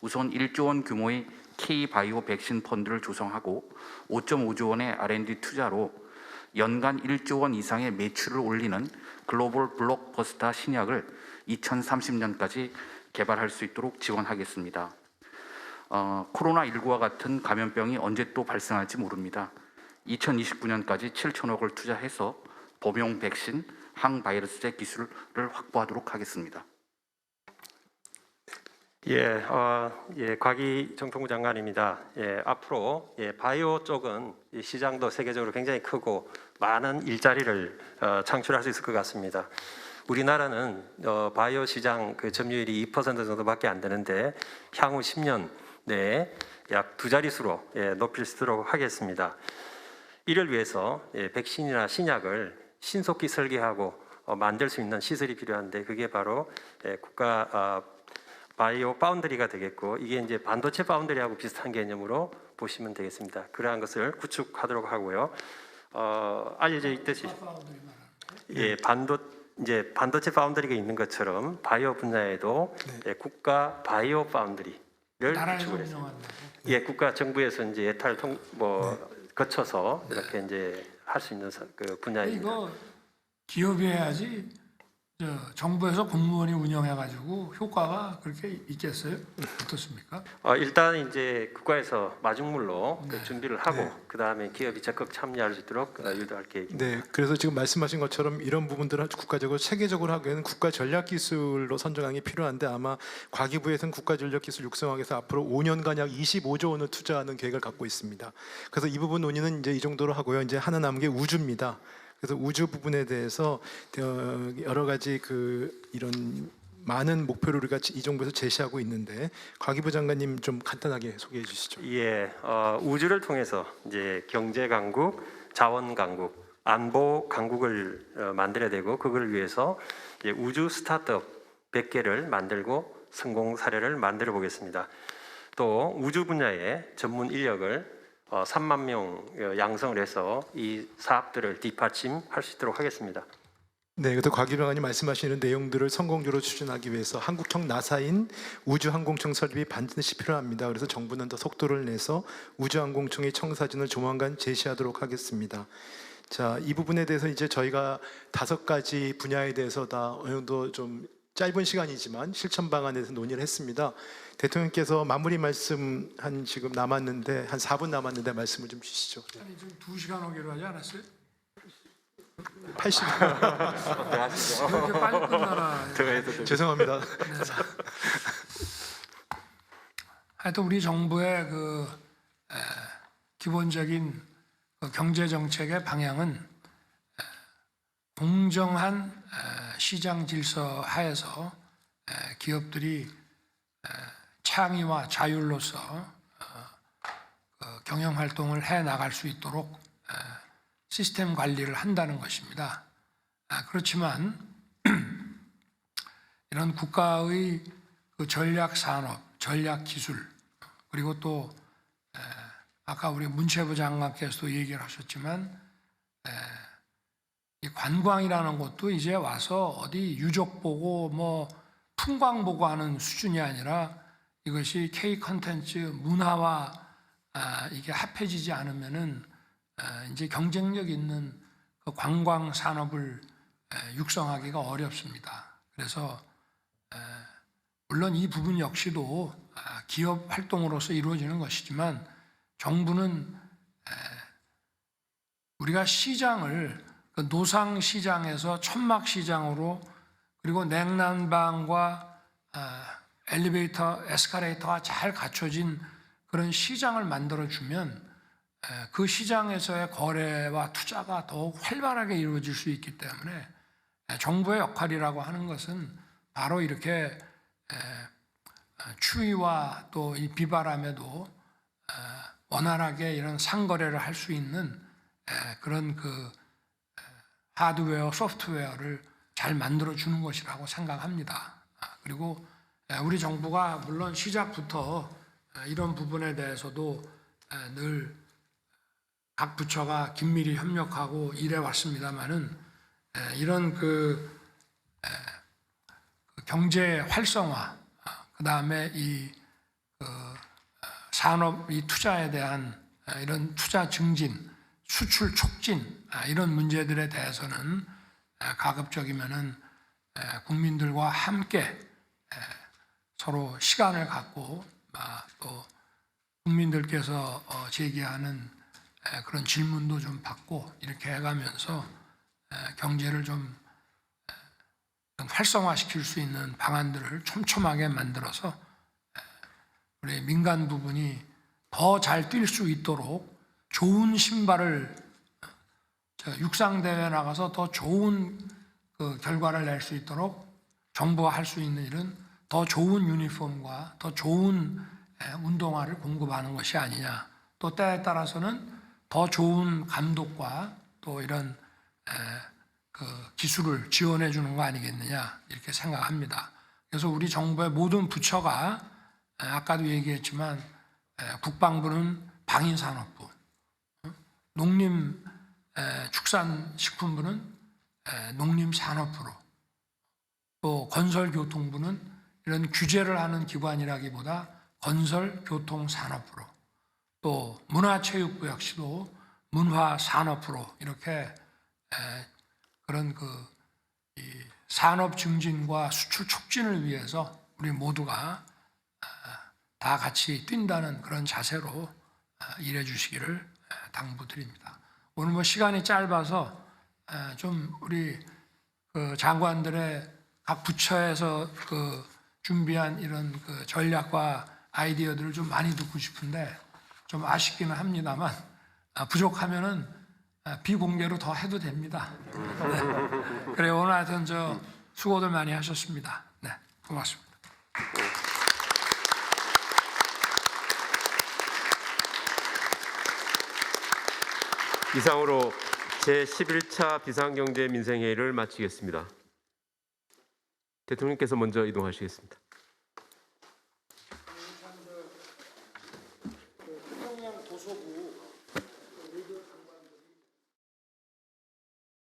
우선 1조 원 규모의 K-바이오 백신 펀드를 조성하고 5.5조 원의 R&D 투자로 연간 1조 원 이상의 매출을 올리는 글로벌 블록버스터 신약을 2030년까지 개발할 수 있도록 지원하겠습니다. 코로나19와 같은 감염병이 언제 또 발생할지 모릅니다. 2029년까지 7천억을 투자해서 범용 백신, 항바이러스제 기술을 확보하도록 하겠습니다. 곽희정 통부 장관입니다. 앞으로 바이오 쪽은 이 시장도 세계적으로 굉장히 크고 많은 일자리를 창출할 수 있을 것 같습니다. 우리나라는 바이오 시장 그 점유율이 2% 정도밖에 안 되는데 향후 10년 내에 약 2자릿수로 높일 수 있도록 하겠습니다. 이를 위해서 백신이나 신약을 신속히 설계하고 만들 수 있는 시설이 필요한데 그게 바로 국가 바이오 파운드리가 되겠고 이게 이제 반도체 파운드리하고 비슷한 개념으로 보시면 되겠습니다. 그러한 것을 구축하도록 하고요. 알려져 있듯이 반도체 파운드리가 있는 것처럼 바이오 분야에도 국가 바이오 파운드리를 구축을 했습니다. 국가 정부에서 이제 예탈 거쳐서 이렇게 이제 할 수 있는 그 분야입니다. 이거 기업이 해야지 정부에서 공무원이 운영해가지고 효과가 그렇게 있겠어요? 어떻습니까? 일단 이제 국가에서 마중물로 그 준비를 하고 그 다음에 기업이 적극 참여할 수 있도록 유도할 계획입니다. 네, 그래서 지금 말씀하신 것처럼 이런 부분들을 국가적으로 체계적으로 하기에는 국가 전략 기술로 선정하는 게 필요한데 아마 과기부에서는 국가 전략 기술 육성하기 위해서 앞으로 5년간 약 25조 원을 투자하는 계획을 갖고 있습니다. 그래서 이 부분 논의는 이제 이 정도로 하고요. 이제 하나 남은 게 우주입니다. 그래서 우주 부분에 대해서 여러 가지 이런 많은 목표를 우리가 이 정부에서 제시하고 있는데 과기부 장관님 좀 간단하게 소개해 주시죠. 우주를 통해서 이제 경제 강국, 자원 강국, 안보 강국을 만들어야 되고 그걸 위해서 이제 우주 스타트업 100개를 만들고 성공 사례를 만들어 보겠습니다. 또 우주 분야의 전문 인력을 3만 명 양성을 해서 이 사업들을 뒷받침할 수 있도록 하겠습니다. 네, 그래서 곽기부 장관이 말씀하시는 내용들을 성공적으로 추진하기 위해서 한국형 나사인 우주항공청 설립이 반드시 필요합니다. 그래서 정부는 더 속도를 내서 우주항공청의 청사진을 조만간 제시하도록 하겠습니다. 자, 이 부분에 대해서 이제 저희가 5가지 분야에 대해서 다 어느 정도 좀 짧은 시간이지만 실천 방안에 대해서 논의를 했습니다. 대통령께서 마무리 말씀 지금 남았는데 한 4분 남았는데 말씀을 좀 주시죠. 아니 지금 2시간 오기로 하지 않았어요? 80분. 이렇게 빨리 끝나라. 죄송합니다. 하여튼 우리 정부의 기본적인 경제 정책의 방향은 공정한 시장 질서 하에서 기업들이 창의와 자율로서 경영 활동을 해 나갈 수 있도록 시스템 관리를 한다는 것입니다. 그렇지만 이런 국가의 전략 산업, 전략 기술 그리고 또 아까 우리 문체부 장관께서도 얘기를 하셨지만 이 관광이라는 것도 이제 와서 어디 유적 보고 풍광 보고 하는 수준이 아니라 이것이 K 컨텐츠 문화와 이게 합해지지 않으면은 이제 경쟁력 있는 그 관광 산업을 육성하기가 어렵습니다. 그래서 물론 이 부분 역시도 기업 활동으로서 이루어지는 것이지만 정부는 우리가 시장을 노상 시장에서 천막 시장으로 그리고 냉난방과 엘리베이터, 에스컬레이터가 잘 갖춰진 그런 시장을 만들어주면 그 시장에서의 거래와 투자가 더욱 활발하게 이루어질 수 있기 때문에 정부의 역할이라고 하는 것은 바로 이렇게 추위와 또 이 비바람에도 원활하게 이런 상거래를 할 수 있는 그런 하드웨어, 소프트웨어를 잘 만들어주는 것이라고 생각합니다. 그리고 우리 정부가 물론 시작부터 이런 부분에 대해서도 늘 각 부처가 긴밀히 협력하고 일해 왔습니다만은 이런 경제 활성화, 그 다음에 이 산업 이 투자에 대한 이런 투자 증진, 수출 촉진 이런 문제들에 대해서는 가급적이면은 국민들과 함께 서로 시간을 갖고 또 국민들께서 제기하는 그런 질문도 좀 받고 이렇게 해가면서 경제를 좀 활성화시킬 수 있는 방안들을 촘촘하게 만들어서 우리 민간 부분이 더 잘 뛸 수 있도록 좋은 신발을 육상 대회 나가서 더 좋은 그 결과를 낼 수 있도록 정부가 할 수 있는 일은 더 좋은 유니폼과 더 좋은 운동화를 공급하는 것이 아니냐. 또 때에 따라서는 더 좋은 감독과 또 이런 그 기술을 지원해 주는 거 아니겠느냐 이렇게 생각합니다. 그래서 우리 정부의 모든 부처가 아까도 얘기했지만 국방부는 방위산업부, 농림축산식품부는 농림산업부로, 또 건설교통부는 이런 규제를 하는 기관이라기보다 건설교통산업부로, 또 문화체육부 역시도 문화산업부로 이렇게 그런 이 산업 증진과 수출 촉진을 위해서 우리 모두가 다 같이 뛴다는 그런 자세로 일해 주시기를 당부드립니다. 오늘 뭐 시간이 짧아서 좀 우리 그 장관들의 각 부처에서 그 준비한 이런 그 전략과 아이디어들을 좀 많이 듣고 싶은데 좀 아쉽기는 합니다만 부족하면은 비공개로 더 해도 됩니다. 네. 그래 오늘 하여튼 수고들 많이 하셨습니다. 네, 고맙습니다. 이상으로 제11차 비상경제민생회의를 마치겠습니다. 대통령께서 먼저 이동하시겠습니다.